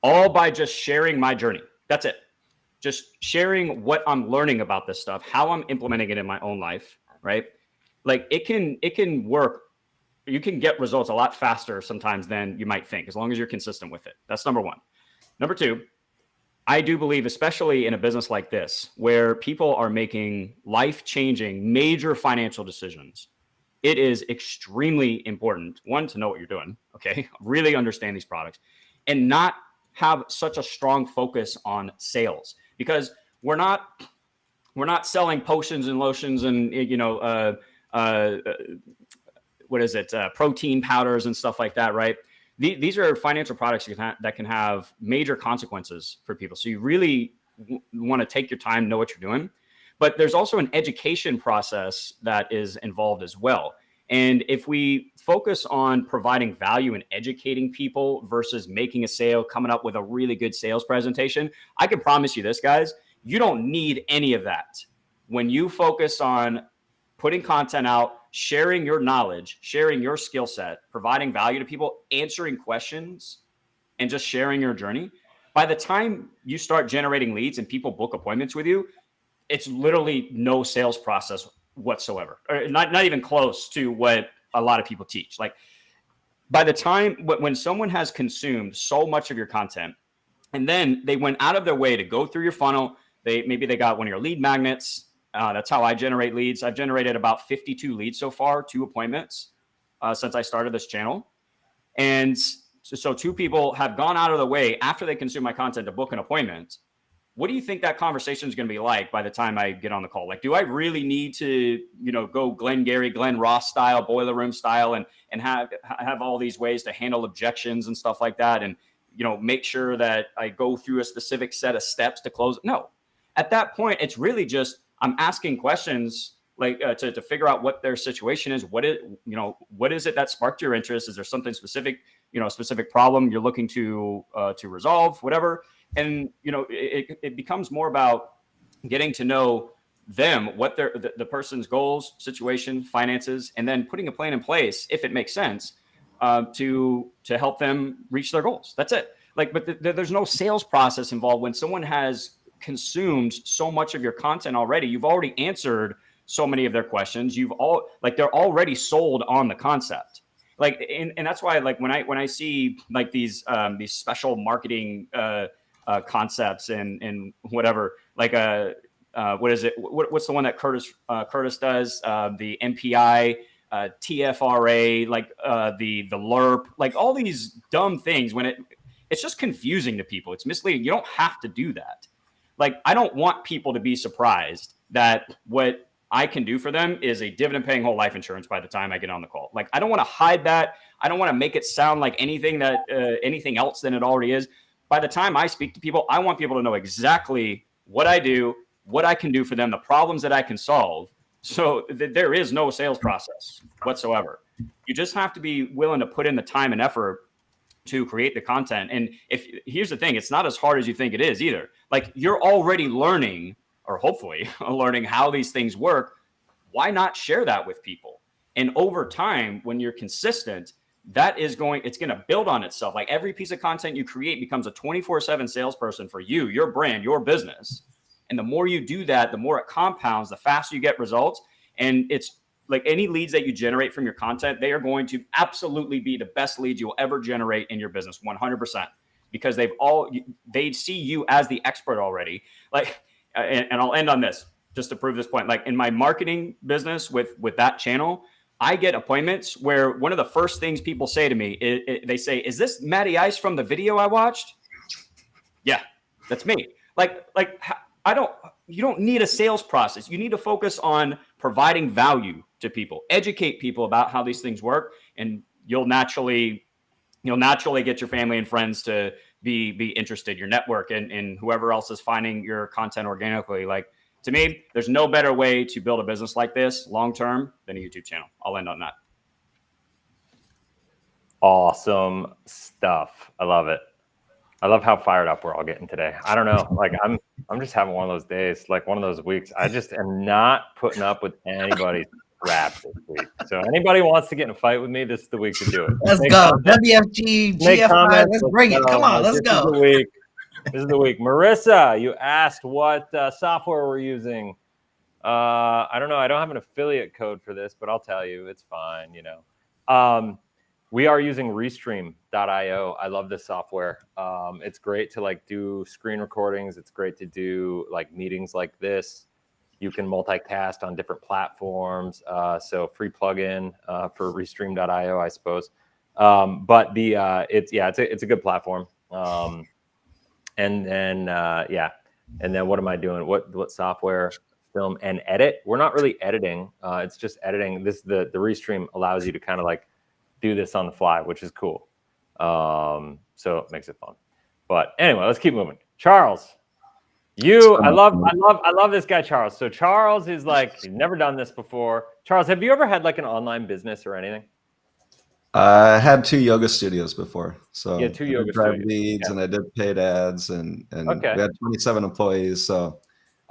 all by just sharing my journey. That's it. Just sharing what I'm learning about this stuff, how I'm implementing it in my own life, right? Like, it can work. You can get results a lot faster sometimes than you might think, as long as you're consistent with it. That's number one. Number two, I do believe, especially in a business like this, where people are making life-changing, major financial decisions, it is extremely important, one, to know what you're doing, okay? Really understand these products, and not have such a strong focus on sales, because we're not selling potions and lotions and, what is it? Protein powders and stuff like that, right? These are financial products that can have major consequences for people. So you really want to take your time, know what you're doing. But there's also an education process that is involved as well. And if we focus on providing value and educating people versus making a sale, coming up with a really good sales presentation, I can promise you this, guys, you don't need any of that. When you focus on putting content out, sharing your knowledge, sharing your skill set, providing value to people, answering questions, and just sharing your journey, by the time you start generating leads and people book appointments with you, it's literally no sales process whatsoever, or not even close to what a lot of people teach. Like, by the time when someone has consumed so much of your content, and then they went out of their way to go through your funnel, maybe they got one of your lead magnets. That's how I generate leads. I've generated about 52 leads so far, 2 appointments since I started this channel. And so 2 people have gone out of the way after they consume my content to book an appointment. What do you think that conversation is going to be like by the time I get on the call? Like, do I really need to, go Glenn Ross style, boiler room style, and have all these ways to handle objections and stuff like that, and make sure that I go through a specific set of steps to close. No, at that point, it's really just, I'm asking questions like to figure out what their situation is. What is it that sparked your interest? Is there something specific, a specific problem you're looking to resolve, whatever. And, it becomes more about getting to know them, what the person's goals, situation, finances, and then putting a plan in place, if it makes sense, to help them reach their goals. That's it. But there's no sales process involved. When someone has consumed so much of your content already, you've already answered so many of their questions. They're already sold on the concept. And that's why, when I see these special marketing concepts and whatever, what is it? What's the one that Curtis does? The MPI, TFRA, the LERP, all these dumb things. When it's just confusing to people, it's misleading. You don't have to do that. I don't want people to be surprised that what I can do for them is a dividend paying whole life insurance by the time I get on the call. I don't want to hide that. I don't want to make it sound like anything else than it already is. By the time I speak to people, I want people to know exactly what I do, what I can do for them, the problems that I can solve. So there is no sales process whatsoever. You just have to be willing to put in the time and effort to create the content. And here's the thing, it's not as hard as you think it is either. You're already learning, or hopefully learning, how these things work. Why not share that with people? And over time, when you're consistent, it's going to build on itself. Every piece of content you create becomes a 24/7 salesperson for you, your brand, your business. And the more you do that, the more it compounds, the faster you get results. And it's any leads that you generate from your content, they are going to absolutely be the best leads you'll ever generate in your business, 100%, because they see you as the expert already. And I'll end on this just to prove this point. In my marketing business with that channel, I get appointments where one of the first things people say to me, they say, "Is this Matty Ice from the video I watched?" Yeah, that's me. You don't need a sales process. You need to focus on providing value to people, educate people about how these things work, and you'll naturally get your family and friends to be interested, your network, and whoever else is finding your content organically. To me, there's no better way to build a business like this long-term than a YouTube channel. I'll end on that. Awesome stuff. I love it. I love how fired up we're all getting today. I don't know. I'm just having one of those days, one of those weeks. I just am not putting up with anybody's crap this week. So anybody wants to get in a fight with me, this is the week to do it. Let's go. WFG, GFI, let's bring it. Come on, let's go. This is the week. Marissa, you asked what software we're using. I don't know. I don't have an affiliate code for this, but I'll tell you, it's fine. We are using Restream.io. I love this software. It's great to do screen recordings. It's great to do meetings like this. You can multicast on different platforms. So free plugin for Restream.io, I suppose. But it's a good platform. And then what am I doing? What software? Film and edit. We're not really editing. It's just editing. The Restream allows you to kind of do this on the fly, which is cool. So it makes it fun. But anyway, let's keep moving. Charles, I love this guy, Charles. So Charles is he's never done this before. Charles, have you ever had an online business or anything? I had 2 yoga studios before. So yeah, 2 yoga studios. Leads, yeah. And I did paid ads and okay. We had 27 employees. So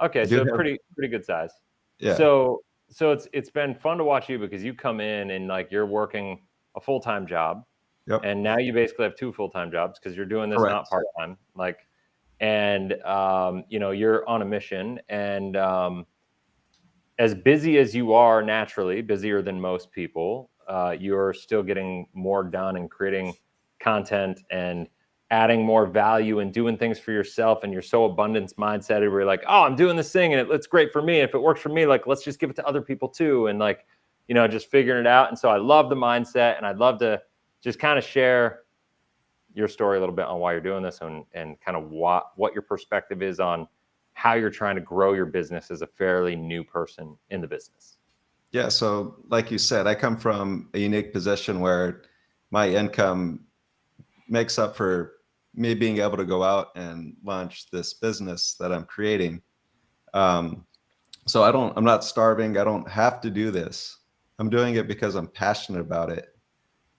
okay, so pretty good size. Yeah. So it's been fun to watch you because you come in and you're working a full-time job. Yep. And now you basically have 2 full-time jobs because you're doing this Correct. not part-time. You're on a mission, and as busy as you are naturally, busier than most people, you're still getting more done and creating content and adding more value and doing things for yourself. And you're so abundance mindset where you're oh, I'm doing this thing and it's great for me. If it works for me, let's just give it to other people too. And just figuring it out. And so I love the mindset, and I'd love to just kind of share your story a little bit on why you're doing this and kind of what your perspective is on how you're trying to grow your business as a fairly new person in the business. Yeah. So like you said, I come from a unique position where my income makes up for me being able to go out and launch this business that I'm creating. So I'm not starving. I don't have to do this. I'm doing it because I'm passionate about it.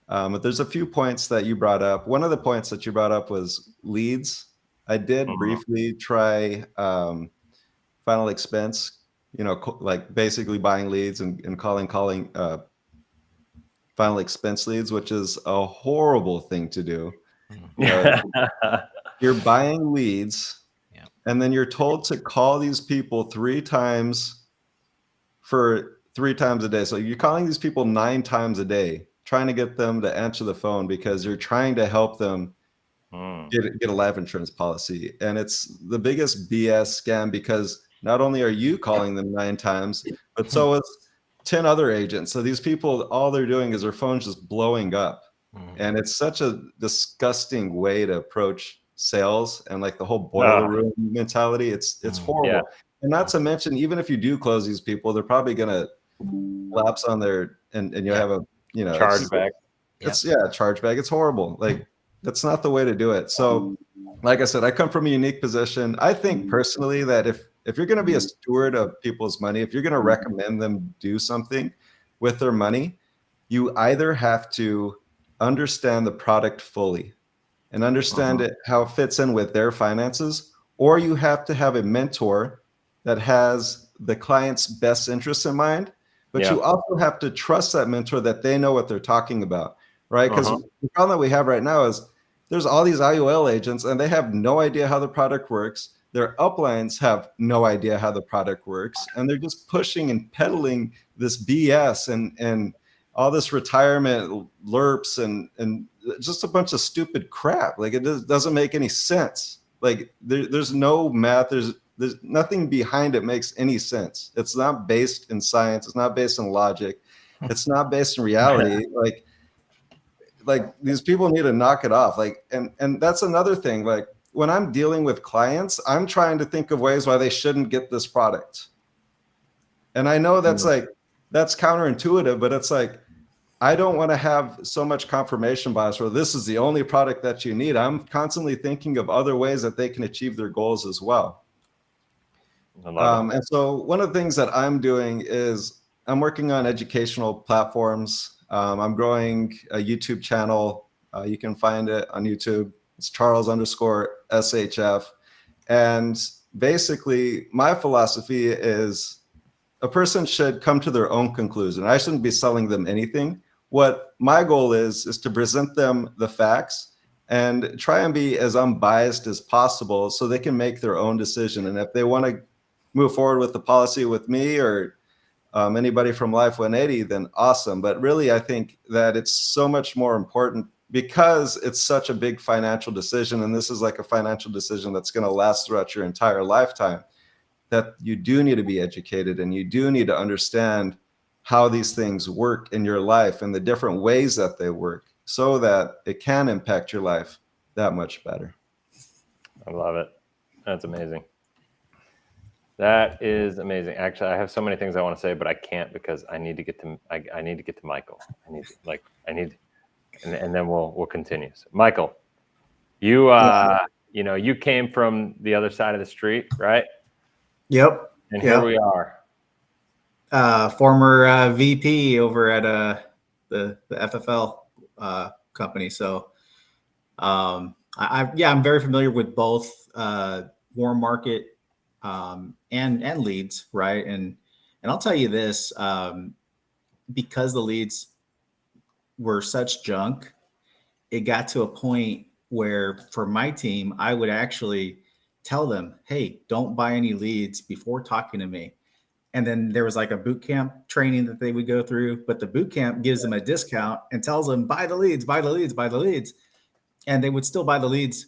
But there's a few points that you brought up. One of the points that you brought up was leads. I did briefly try Final Expense, like basically buying leads and calling Final Expense leads, which is a horrible thing to do. You're buying leads, and then you're told to call these people 3 times for 3 times a day. So you're calling these people 9 times a day, trying to get them to answer the phone because you're trying to help them get a life insurance policy. And it's the biggest BS scam because not only are you calling them 9 times, but so is 10 other agents. So these people, all they're doing is their phone's just blowing up. And it's such a disgusting way to approach sales and like the whole boiler room mentality. It's horrible. Yeah. And not to mention, even if you do close these people, they're probably gonna lapse on their and you'll have a chargeback. It's chargeback. It's horrible. Like that's not the way to do it. So like I said, I come from a unique position. I think personally that if you're gonna be a steward of people's money, if you're gonna recommend them do something with their money, you either have to understand the product fully and understand it, how it fits in with their finances, or you have to have a mentor that has the client's best interests in mind, but you also have to trust that mentor that they know what they're talking about, right? Because the problem that we have right now is there's all these IUL agents and they have no idea how the product works. Their uplines have no idea how the product works, and they're just pushing and peddling this BS and all this retirement LERPs and just a bunch of stupid crap. Like it doesn't make any sense. Like there's no math. There's nothing behind it makes any sense. It's not based in science. It's not based in logic. It's not based in reality. Like these people need to knock it off. Like, and that's another thing. Like when I'm dealing with clients, I'm trying to think of ways why they shouldn't get this product. And I know that's that's counterintuitive, but it's like, I don't want to have so much confirmation bias where this is the only product that you need. I'm constantly thinking of other ways that they can achieve their goals as well. And so one of the things that I'm doing is I'm working on educational platforms. I'm growing a YouTube channel. You can find it on YouTube. It's Charles_SHF. And basically my philosophy is a person should come to their own conclusion. I shouldn't be selling them anything. What my goal is to present them the facts and try and be as unbiased as possible so they can make their own decision. And if they want to move forward with the policy with me or anybody from Life 180, then awesome. But really, I think that it's so much more important because it's such a big financial decision. And this is like a financial decision that's going to last throughout your entire lifetime, that you do need to be educated and you do need to understand how these things work in your life and the different ways that they work so that it can impact your life that much better. I love it. That's amazing. That is amazing. Actually, I have so many things I want to say, but I can't because I need to get to I need to get to Michael. And then we'll continue. So, Michael, you you came from the other side of the street, right? Yep. And here we are. Former VP over at the FFL company. So I'm very familiar with both warm market and leads, right? And I'll tell you this, because the leads were such junk, it got to a point where for my team, I would actually tell them, hey, don't buy any leads before talking to me. And then there was like a boot camp training that they would go through, but the boot camp gives them a discount and tells them, buy the leads, buy the leads, buy the leads. And they would still buy the leads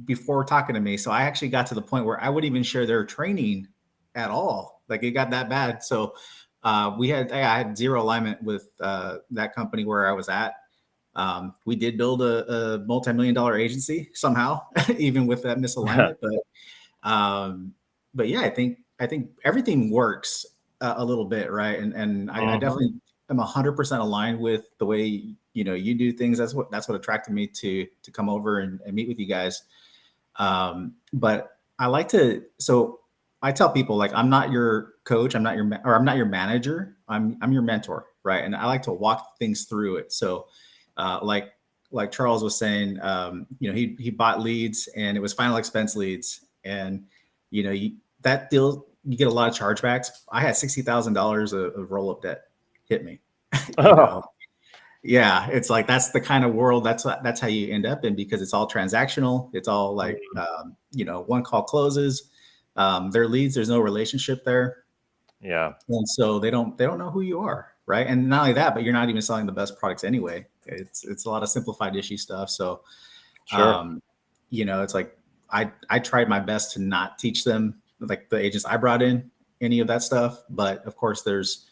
before talking to me. So I actually got to the point where I wouldn't even share their training at all. Like it got that bad. So I had zero alignment with that company where I was at. We did build a multi-million-dollar agency somehow, even with that misalignment. But yeah, I think everything works a little bit, right? And I definitely am 100% aligned with the way, you do things. That's what attracted me to come over and meet with you guys. But so I tell people, like, I'm not your coach, I'm not your manager. I'm your mentor. Right. And I like to walk things through it. So, like Charles was saying, he bought leads, and it was final expense leads. And, that deal, you get a lot of chargebacks. I had $60,000 of roll-up debt hit me. Yeah, it's like, that's the kind of world that's how you end up in, because it's all transactional. It's all like, one call closes. Their leads, there's no relationship there. Yeah. And so they don't know who you are, right? And not only that, but you're not even selling the best products anyway. It's a lot of simplified issue stuff. So, Sure. it's like I tried my best to not teach them, like the agents I brought in, any of that stuff. But of course, there's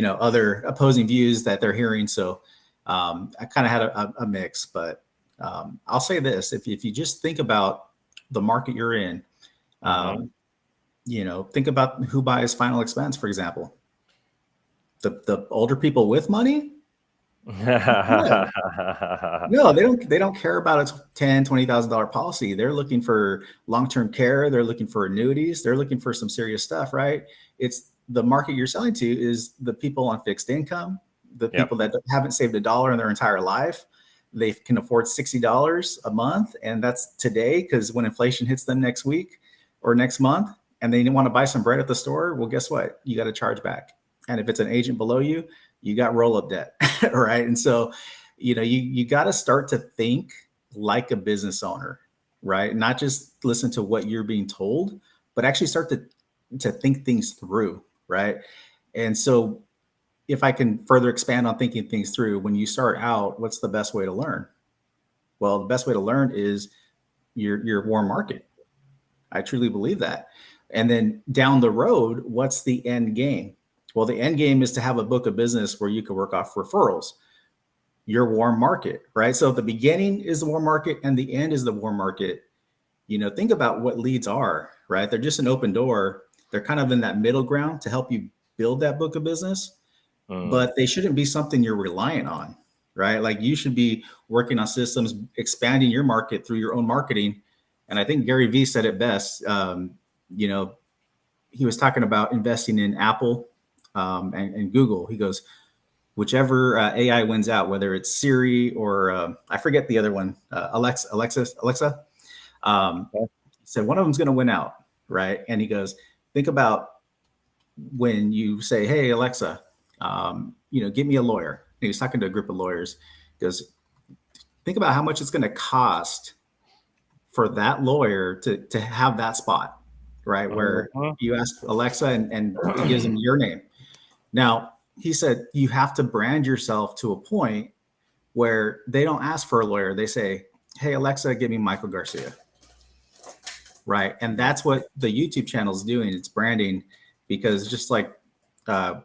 other opposing views that they're hearing. So I kind of had a mix. But I'll say this: if you just think about the market you're in, think about who buys final expense, for example. The older people with money. No, they don't care about a $10,000-$20,000 policy. They're looking for long-term care. They're looking for annuities. They're looking for some serious stuff, right? It's the market you're selling to is the people on fixed income, the people that haven't saved $1 in their entire life. They can afford $60 a month, and that's today, because when inflation hits them next week or next month, and they want to buy some bread at the store, well, guess what? You got to charge back. And if it's an agent below you, you got roll-up debt, right? And so, you got to start to think like a business owner, right? Not just listen to what you're being told, but actually start to think things through, right? And so, if I can further expand on thinking things through, when you start out, what's the best way to learn? Well, the best way to learn is your warm market. I truly believe that. And then down the road, what's the end game? Well, the end game is to have a book of business where you can work off referrals, your warm market, right? So the beginning is the warm market and the end is the warm market. Think about what leads are, right? They're just an open door. They're kind of in that middle ground to help you build that book of business, but they shouldn't be something you're reliant on, right? Like, you should be working on systems, expanding your market through your own marketing. And I think Gary Vee said it best. He was talking about investing in Apple and Google. He goes, whichever AI wins out, whether it's Siri or I forget the other one, Alexa. He said one of them's going to win out, right? And he goes, think about when you say, "Hey Alexa, give me a lawyer." And he was talking to a group of lawyers. He goes, think about how much it's going to cost for that lawyer to have that spot, right? Where you ask Alexa and it gives them your name. Now, he said you have to brand yourself to a point where they don't ask for a lawyer. They say, "Hey, Alexa, give me Michael Garcia." Right. And that's what the YouTube channel is doing. It's branding, because just like I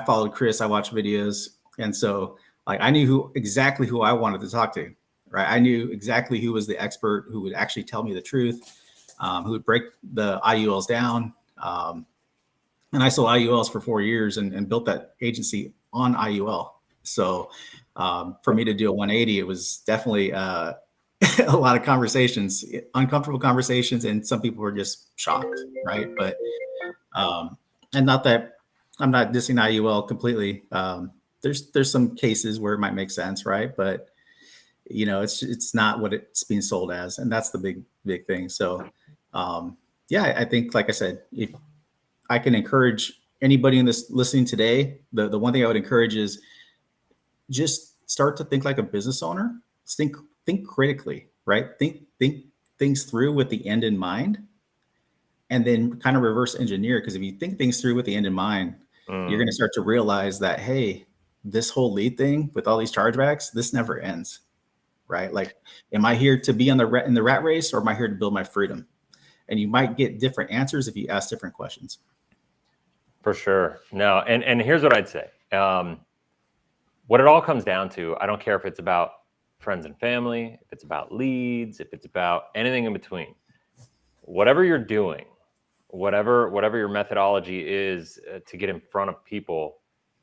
followed Chris, I watched videos. And so, like, I knew exactly who I wanted to talk to. Right. I knew exactly who was the expert who would actually tell me the truth, who would break the IULs down. And I sold IULs for 4 years and built that agency on IUL. So for me to do a 180, it was definitely a lot of conversations, uncomfortable conversations, and some people were just shocked, right? But and not that I'm not dissing IUL completely. There's some cases where it might make sense, right? But it's not what it's being sold as, and that's the big thing. So I think, like I said, if I can encourage anybody in this listening today, the one thing I would encourage is just start to think like a business owner. Think critically, right? Think things through with the end in mind, and then kind of reverse engineer. Because if you think things through with the end in mind, you're going to start to realize that, hey, this whole lead thing with all these chargebacks, this never ends, right? Like, am I here to be in the rat race, or am I here to build my freedom? And you might get different answers if you ask different questions. For sure. No. And here's what I'd say. What it all comes down to, I don't care if it's about friends and family, if it's about leads, if it's about anything in between, whatever you're doing, whatever your methodology is to get in front of people,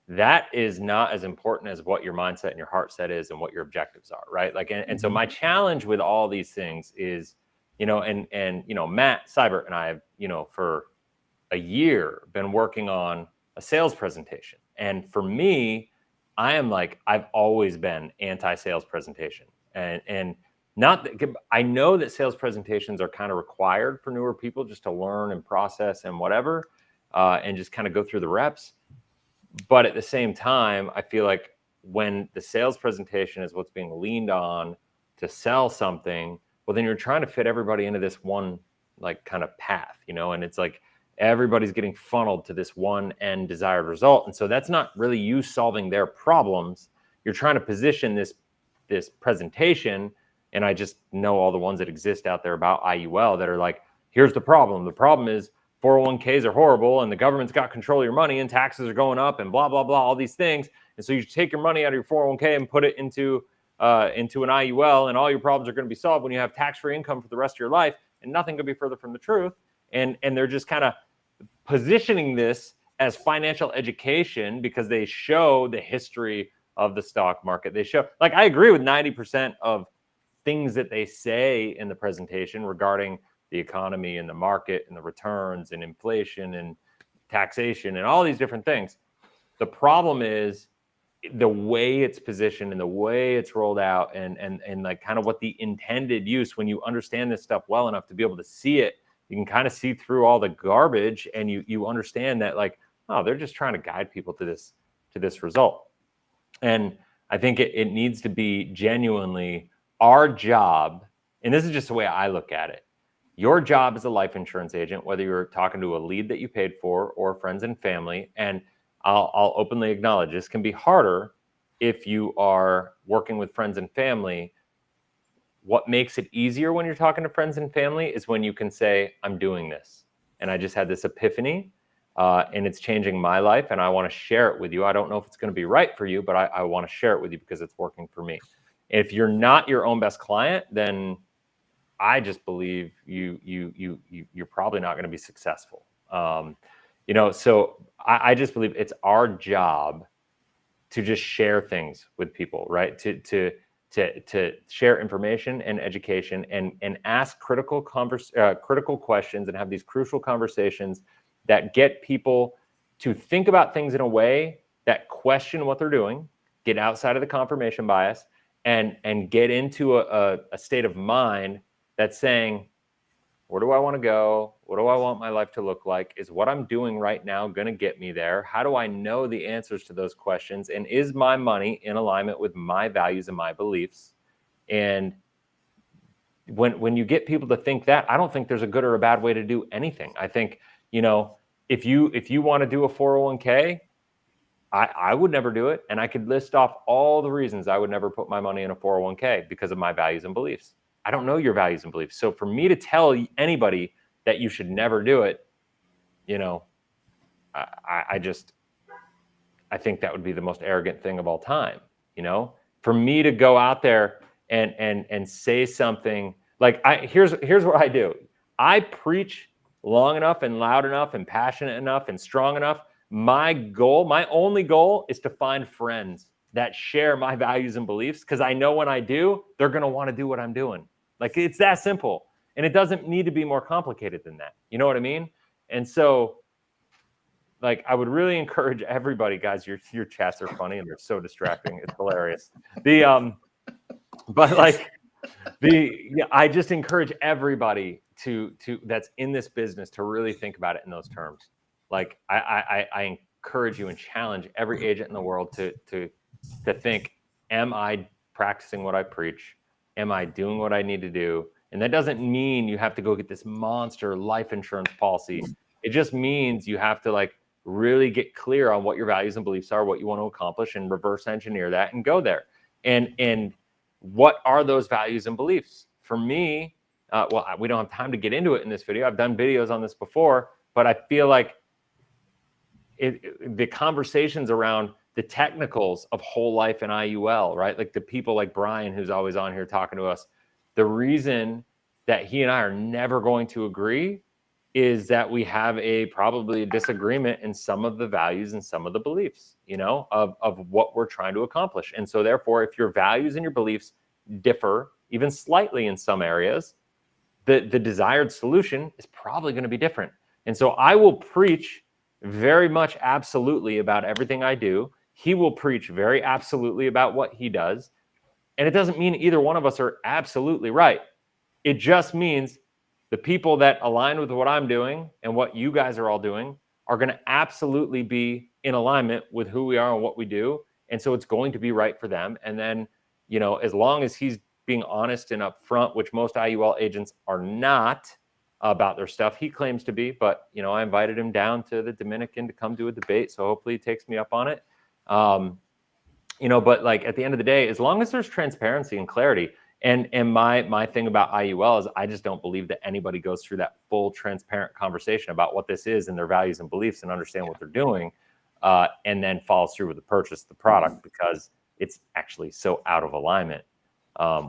that is not as important as what your mindset and your heart set is and what your objectives are, right? Like, and so my challenge with all these things is, and Matt Seibert and I have, for a year been working on a sales presentation. And for me, I am like, I've always been anti-sales presentation. And not that, I know that sales presentations are kind of required for newer people just to learn and process and whatever, and just kind of go through the reps. But at the same time, I feel like when the sales presentation is what's being leaned on to sell something, well, then you're trying to fit everybody into this one like kind of path, and it's like everybody's getting funneled to this one end desired result. And so that's not really you solving their problems. You're trying to position this presentation. And I just know all the ones that exist out there about IUL that are like, here's the problem. The problem is 401ks are horrible and the government's got control of your money and taxes are going up and blah, blah, blah, all these things. And so you take your money out of your 401k and put it into an IUL, and all your problems are going to be solved when you have tax-free income for the rest of your life. And nothing could be further from the truth. And they're just kind of positioning this as financial education because they show the history of the stock market. They show, like, I agree with 90% of things that they say in the presentation regarding the economy and the market and the returns and inflation and taxation and all these different things. The problem is the way it's positioned and the way it's rolled out and like kind of what the intended use, when you understand this stuff well enough to be able to see it, you can kind of see through all the garbage and you understand that, like, oh, they're just trying to guide people to this result. And I think it needs to be genuinely our job. And this is just the way I look at it. Your job as a life insurance agent, whether you're talking to a lead that you paid for or friends and family, and I'll openly acknowledge this can be harder if you are working with friends and family. What makes it easier when you're talking to friends and family is when you can say, I'm doing this. And I just had this epiphany and it's changing my life and I want to share it with you. I don't know if it's going to be right for you, but I want to share it with you because it's working for me. If you're not your own best client, then I just believe you're probably not going to be successful. So I just believe it's our job to just share things with people, right? To share information and education and ask critical questions and have these crucial conversations that get people to think about things in a way that question what they're doing, get outside of the confirmation bias, and get into a state of mind that's saying, where do I want to go? What do I want my life to look like? Is what I'm doing right now going to get me there? How do I know the answers to those questions? And is my money in alignment with my values and my beliefs? And when you get people to think that, I don't think there's a good or a bad way to do anything. I think, if you want to do a 401k, I would never do it. And I could list off all the reasons I would never put my money in a 401k because of my values and beliefs. I don't know your values and beliefs. So for me to tell anybody that you should never do it, I think that would be the most arrogant thing of all time. For me to go out there and say something like, here's what I do. I preach long enough and loud enough and passionate enough and strong enough. My only goal is to find friends that share my values and beliefs, because I know when I do, they're going to want to do what I'm doing. Like, it's that simple. And it doesn't need to be more complicated than that. You know what I mean? And so, like, I would really encourage everybody, guys, your chats are funny and they're so distracting. It's hilarious. I just encourage everybody to that's in this business to really think about it in those terms. Like, I encourage you and challenge every agent in the world to think, am I practicing what I preach? Am I doing what I need to do? And that doesn't mean you have to go get this monster life insurance policy. It just means you have to, like, really get clear on what your values and beliefs are, what you want to accomplish, and reverse engineer that and go there. And what are those values and beliefs? For me, we don't have time to get into it in this video. I've done videos on this before, but I feel like the conversations around the technicals of whole life and IUL, right? Like the people like Brian, who's always on here talking to us, the reason that he and I are never going to agree is that we have probably a disagreement in some of the values and some of the beliefs, of what we're trying to accomplish. And so therefore, if your values and your beliefs differ even slightly in some areas, the desired solution is probably going to be different. And so I will preach very much absolutely about everything I do. He will preach very absolutely about what he does. And it doesn't mean either one of us are absolutely right. It just means the people that align with what I'm doing and what you guys are all doing are going to absolutely be in alignment with who we are and what we do. And so it's going to be right for them. And then, as long as he's being honest and upfront, which most IUL agents are not about their stuff, he claims to be. But, I invited him down to the Dominican to come do a debate. So hopefully he takes me up on it. But like at the end of the day, as long as there's transparency and clarity, and my thing about IUL is I just don't believe that anybody goes through that full transparent conversation about what this is and their values and beliefs and understand what they're doing, and then follows through with the purchase of the product, because it's actually so out of alignment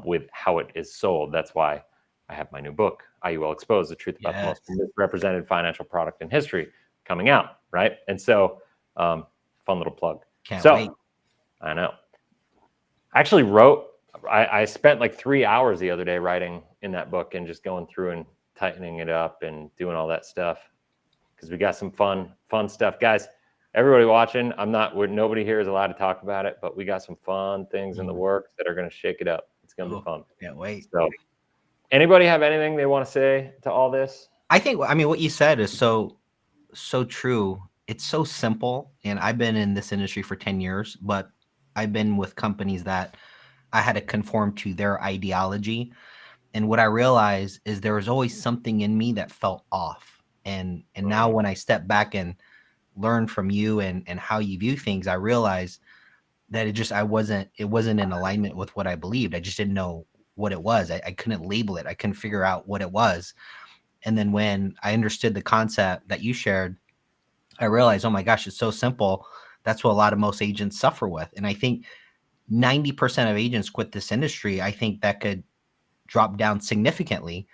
with how it is sold. That's why I have my new book, IUL Exposed: The Truth About the Most Misrepresented Financial Product in History, coming out, right? And so, fun little plug. Can't wait. I know. I actually I spent like 3 hours the other day writing in that book and just going through and tightening it up and doing all that stuff, because we got some fun stuff. Guys, everybody watching, nobody here is allowed to talk about it, but we got some fun things in the works that are going to shake it up. It's going to be fun. Can't wait. So anybody have anything they want to say to all this? I mean, what you said is so true. It's so simple. And I've been in this industry for 10 years, but I've been with companies that I had to conform to their ideology. And what I realized is there was always something in me that felt off. And now when I step back and learn from you and how you view things, I realized that it wasn't in alignment with what I believed. I just didn't know what it was. I couldn't label it. I couldn't figure out what it was. And then when I understood the concept that you shared, I realized, oh my gosh, it's so simple. That's what most agents suffer with. And I think 90% of agents quit this industry. I think that could drop down significantly.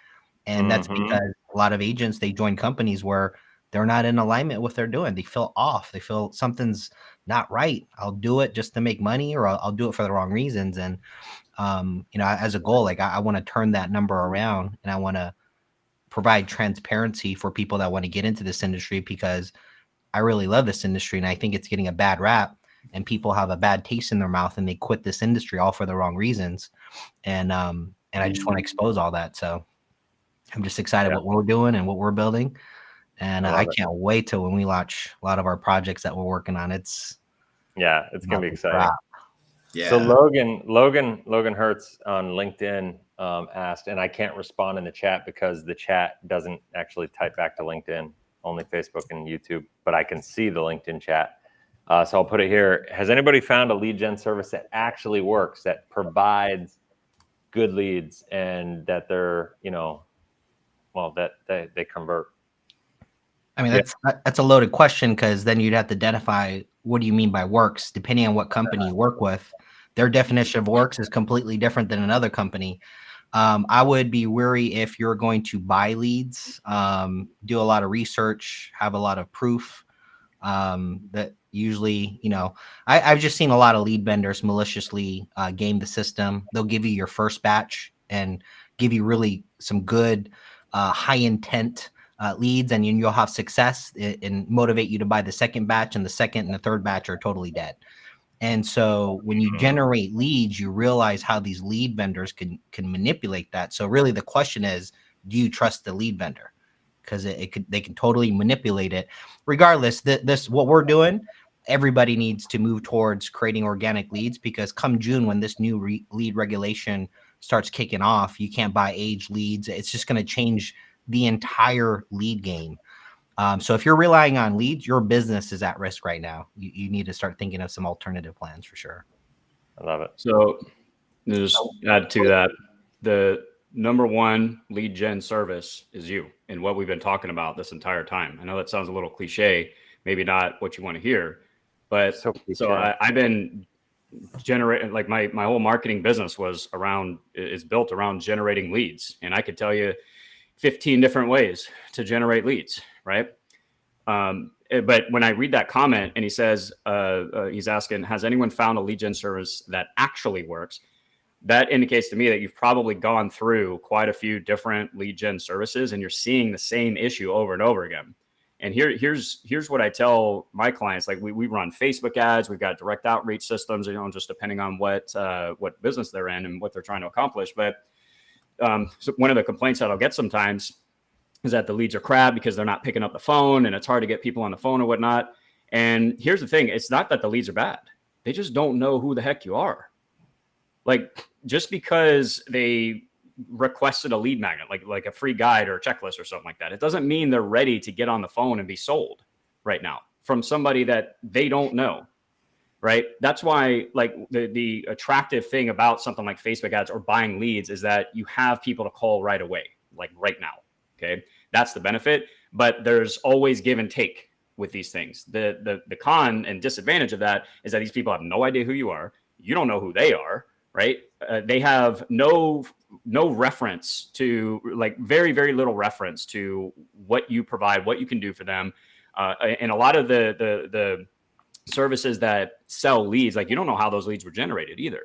And that's because a lot of agents, they join companies where they're not in alignment with what they're doing. They feel off. They feel something's not right. I'll do it just to make money, or I'll do it for the wrong reasons. And, as a goal, like I want to turn that number around, and I want to provide transparency for people that want to get into this industry, because I really love this industry. And I think it's getting a bad rap, and people have a bad taste in their mouth and they quit this industry all for the wrong reasons. And I just want to expose all that. So I'm just excited what we're doing and what we're building. And I can't wait till when we launch a lot of our projects that we're working on. It's going to be exciting. Yeah. So Logan Hertz on LinkedIn asked, and I can't respond in the chat because the chat doesn't actually type back to LinkedIn, only Facebook and YouTube, but I can see the LinkedIn chat. So I'll put it here. Has anybody found a lead gen service that actually works, that provides good leads, and that they're, that they convert? I mean, that's a loaded question, because then you'd have to identify, what do you mean by works? Depending on what company you work with, their definition of works is completely different than another company. I would be wary if you're going to buy leads, do a lot of research, have a lot of proof. That usually, I've just seen a lot of lead vendors maliciously game the system. They'll give you your first batch and give you really some good high intent leads, and you'll have success and motivate you to buy the second batch, and the second and the third batch are totally dead. And so when you generate leads, you realize how these lead vendors can manipulate that. So really the question is, do you trust the lead vendor? Because they can totally manipulate it. Regardless, this what we're doing, everybody needs to move towards creating organic leads, because come June, when this new lead regulation starts kicking off, you can't buy age leads. It's just going to change the entire lead game. So if you're relying on leads, your business is at risk right now. You need to start thinking of some alternative plans for sure. I love it. So just add to that, the number one lead gen service is you, and what we've been talking about this entire time. I know that sounds a little cliche, maybe not what you want to hear, but so I've been generating, like my whole marketing business is built around generating leads. And I could tell you, 15 different ways to generate leads, right? But when I read that comment and he says, he's asking, has anyone found a lead gen service that actually works? That indicates to me that you've probably gone through quite a few different lead gen services and you're seeing the same issue over and over again. And here's what I tell my clients. Like we run Facebook ads, we've got direct outreach systems, just depending on what business they're in and what they're trying to accomplish. But so one of the complaints that I'll get sometimes is that the leads are crap because they're not picking up the phone and it's hard to get people on the phone or whatnot. And here's the thing. It's not that the leads are bad. They just don't know who the heck you are. Like just because they requested a lead magnet, like a free guide or a checklist or something like that, it doesn't mean they're ready to get on the phone and be sold right now from somebody that they don't know. Right. That's why like the attractive thing about something like Facebook ads or buying leads is that you have people to call right away, like right now. Okay. That's the benefit, but there's always give and take with these things. The con and disadvantage of that is that these people have no idea who you are. You don't know who they are, right? They have no reference to, like, very, very little reference to what you provide, what you can do for them. And a lot of the services that sell leads, like, you don't know how those leads were generated either.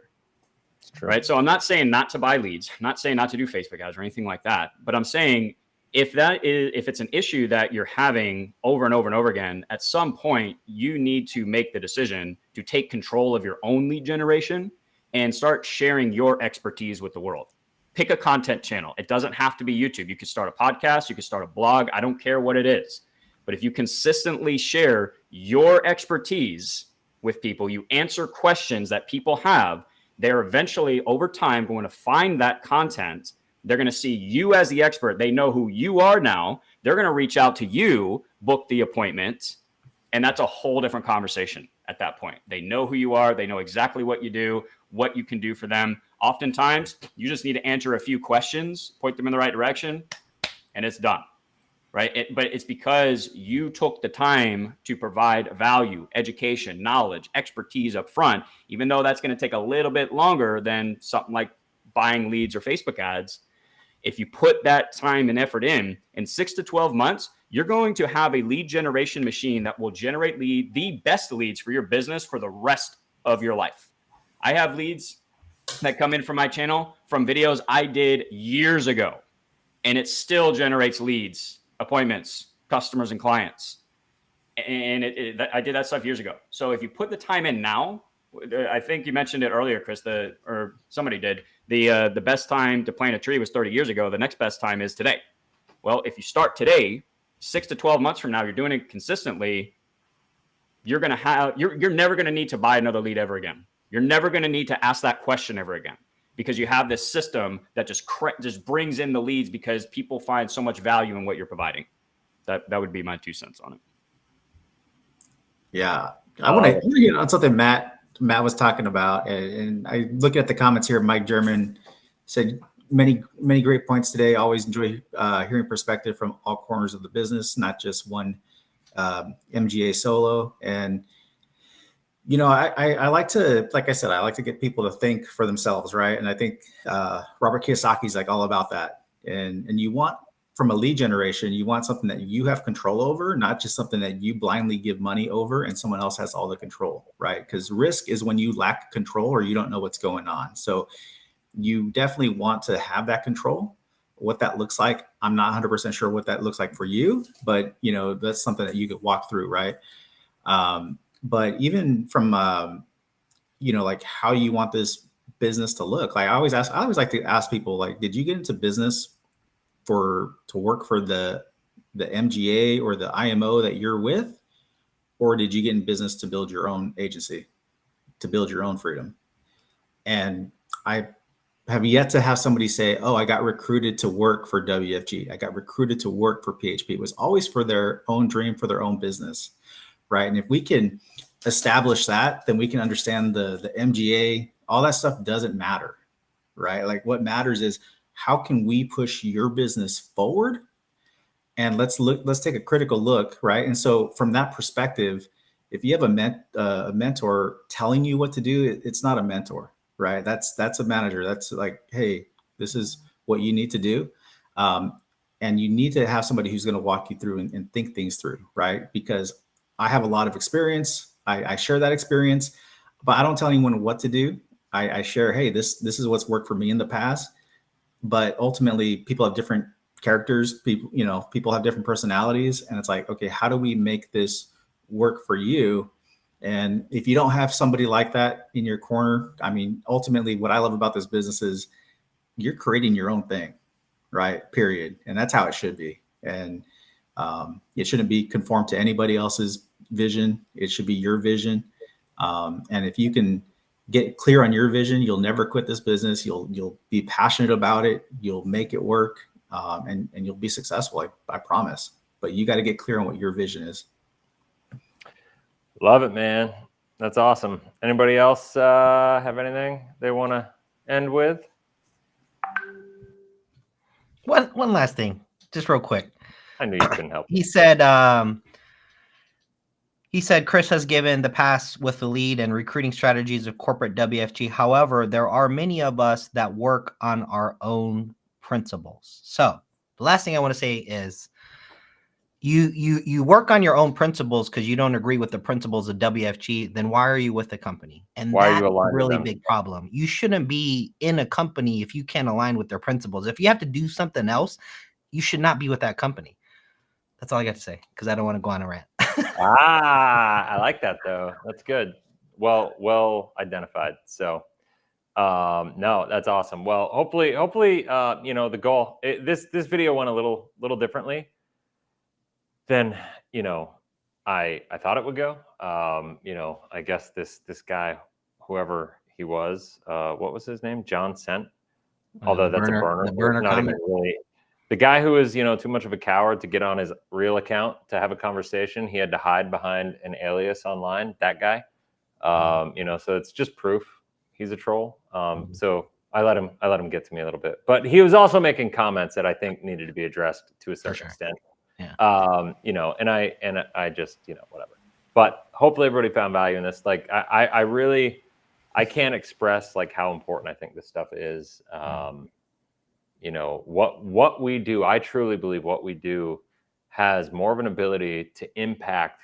Right. So I'm not saying not to buy leads, I'm not saying not to do Facebook ads or anything like that, but I'm saying if it's an issue that you're having over and over and over again, at some point you need to make the decision to take control of your own lead generation and start sharing your expertise with the world. Pick a content channel. It doesn't have to be YouTube. You could start a podcast, you could start a blog. I don't care what it is. But if you consistently share your expertise with people, you answer questions that people have, they're eventually over time going to find that content. They're going to see you as the expert. They know who you are now. They're going to reach out to you, book the appointment. And that's a whole different conversation at that point. They know who you are. They know exactly what you do, what you can do for them. Oftentimes, you just need to answer a few questions, point them in the right direction, and it's done. Right? But it's because you took the time to provide value, education, knowledge, expertise up front, even though that's going to take a little bit longer than something like buying leads or Facebook ads. If you put that time and effort in 6 to 12 months, you're going to have a lead generation machine that will generate the best leads for your business for the rest of your life. I have leads that come in from my channel from videos I did years ago, and it still generates leads, appointments, customers, and clients. And I did that stuff years ago. So if you put the time in now, I think you mentioned it earlier, Chris, or somebody did, the best time to plant a tree was 30 years ago. The next best time is today. Well, if you start today, 6 to 12 months from now, you're doing it consistently, you're never going to need to buy another lead ever again. You're never going to need to ask that question ever again, because you have this system that just brings in the leads because people find so much value in what you're providing. That would be my 2 cents on it. Yeah. I want to get on something Matt was talking about, and I look at the comments here. Mike German said many great points today. Always enjoy hearing perspective from all corners of the business, not just one MGA solo. And I like to, like I said, I like to get people to think for themselves, right? And I think Robert Kiyosaki's like all about that. And you want, from a lead generation, you want something that you have control over, not just something that you blindly give money over and someone else has all the control, right? Because risk is when you lack control or you don't know what's going on. So you definitely want to have that control. What that looks like, I'm not 100% sure what that looks like for you, but that's something that you could walk through, right? But even from like how you want this business to look, like I always like to ask people, like, did you get into business to work for the MGA or the IMO that you're with, or did you get in business to build your own agency, to build your own freedom? And I have yet to have somebody say, oh, I got recruited to work for WFG. I got recruited to work for PHP. It was always for their own dream, for their own business, right? And if we can establish that, then we can understand the MGA, all that stuff doesn't matter, right? Like what matters is, how can we push your business forward? And let's take a critical look, right? And so from that perspective, if you have a mentor telling you what to do, it's not a mentor, right? That's a manager. That's like, hey, this is what you need to do. And you need to have somebody who's going to walk you through and think things through, right? Because I have a lot of experience. I share that experience, but I don't tell anyone what to do. I share, hey, this is what's worked for me in the past. But ultimately, people have different characters. People have different personalities, and it's like, okay, how do we make this work for you? And if you don't have somebody like that in your corner, I mean, ultimately, what I love about this business is you're creating your own thing, right? Period. And that's how it should be. And it shouldn't be conformed to anybody else's vision. It should be your vision. And if you can get clear on your vision, you'll never quit this business. You'll be passionate about it. You'll make it work, and you'll be successful. I promise. But you got to get clear on what your vision is. Love it, man. That's awesome. Anybody else have anything they want to end with? One last thing, just real quick. I knew you couldn't help. He said Chris has given the pass with the lead and recruiting strategies of corporate WFG. However, there are many of us that work on our own principles. So the last thing I want to say is you work on your own principles because you don't agree with the principles of WFG. Then why are you with the company? And Why are that's you aligned a with really them? big problem. You shouldn't be in a company if you can't align with their principles. If you have to do something else, you should not be with that company. That's all I got to say because I don't want to go on a rant. I like that though. That's good. Well identified. So, no, that's awesome. Well, hopefully, the goal. This video went a little differently than I thought it would go. I guess this guy, whoever he was, what was his name? John Cent. Although that's a burner. The burner not comment. even really. The guy who is, too much of a coward to get on his real account to have a conversation, he had to hide behind an alias online. That guy, so it's just proof he's a troll. So I let him get to me a little bit, but he was also making comments that I think needed to be addressed to a certain extent. Yeah. And I just, whatever. But hopefully everybody found value in this. Like I can't express like how important I think this stuff is. What we do, I truly believe what we do has more of an ability to impact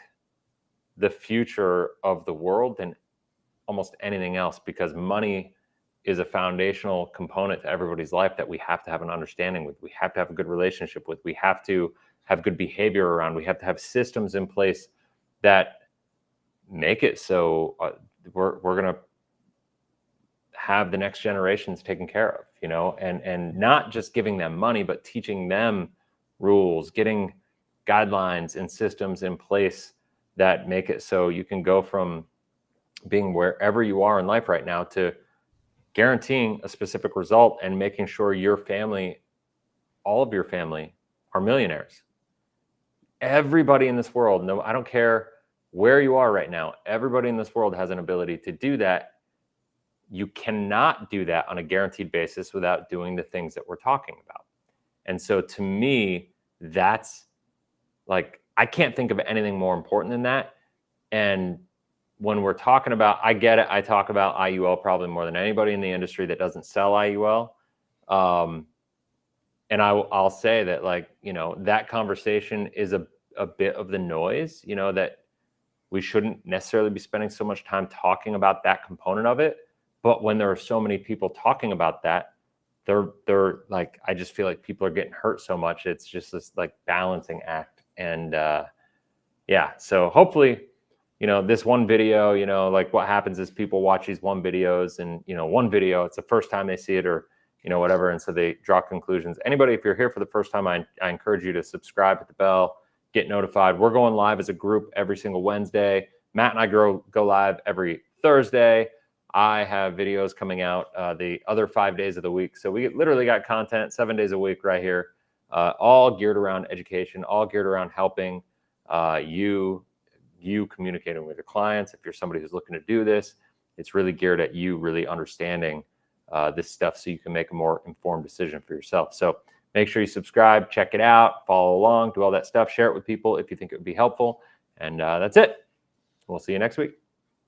the future of the world than almost anything else, because money is a foundational component to everybody's life that we have to have an understanding with. We have to have a good relationship with. We have to have good behavior around. We have to have systems in place that make it so we're going to have the next generations taken care of, and not just giving them money, but teaching them rules, getting guidelines and systems in place that make it so you can go from being wherever you are in life right now to guaranteeing a specific result and making sure your family, all of your family, are millionaires. Everybody in this world, no, I don't care where you are right now, everybody in this world has an ability to do that. You cannot do that on a guaranteed basis without doing the things that we're talking about. And so to me, that's like, I can't think of anything more important than that. And when we're talking about, I get it, I talk about IUL probably more than anybody in the industry that doesn't sell IUL. And I'll say that, like, that conversation is a bit of the noise, that we shouldn't necessarily be spending so much time talking about that component of it. But when there are so many people talking about that, they're like, I just feel like people are getting hurt so much. It's just this like balancing act. And so hopefully, this one video, like what happens is people watch these one videos and, one video, it's the first time they see it or, whatever. And so they draw conclusions. Anybody, if you're here for the first time, I encourage you to subscribe, hit the bell, get notified. We're going live as a group every single Wednesday. Matt and I go live every Thursday. I have videos coming out the other 5 days of the week. So we literally got content 7 days a week right here, all geared around education, all geared around helping you communicating with your clients. If you're somebody who's looking to do this, it's really geared at you really understanding this stuff so you can make a more informed decision for yourself. So make sure you subscribe, check it out, follow along, do all that stuff, share it with people if you think it would be helpful. And that's it. We'll see you next week.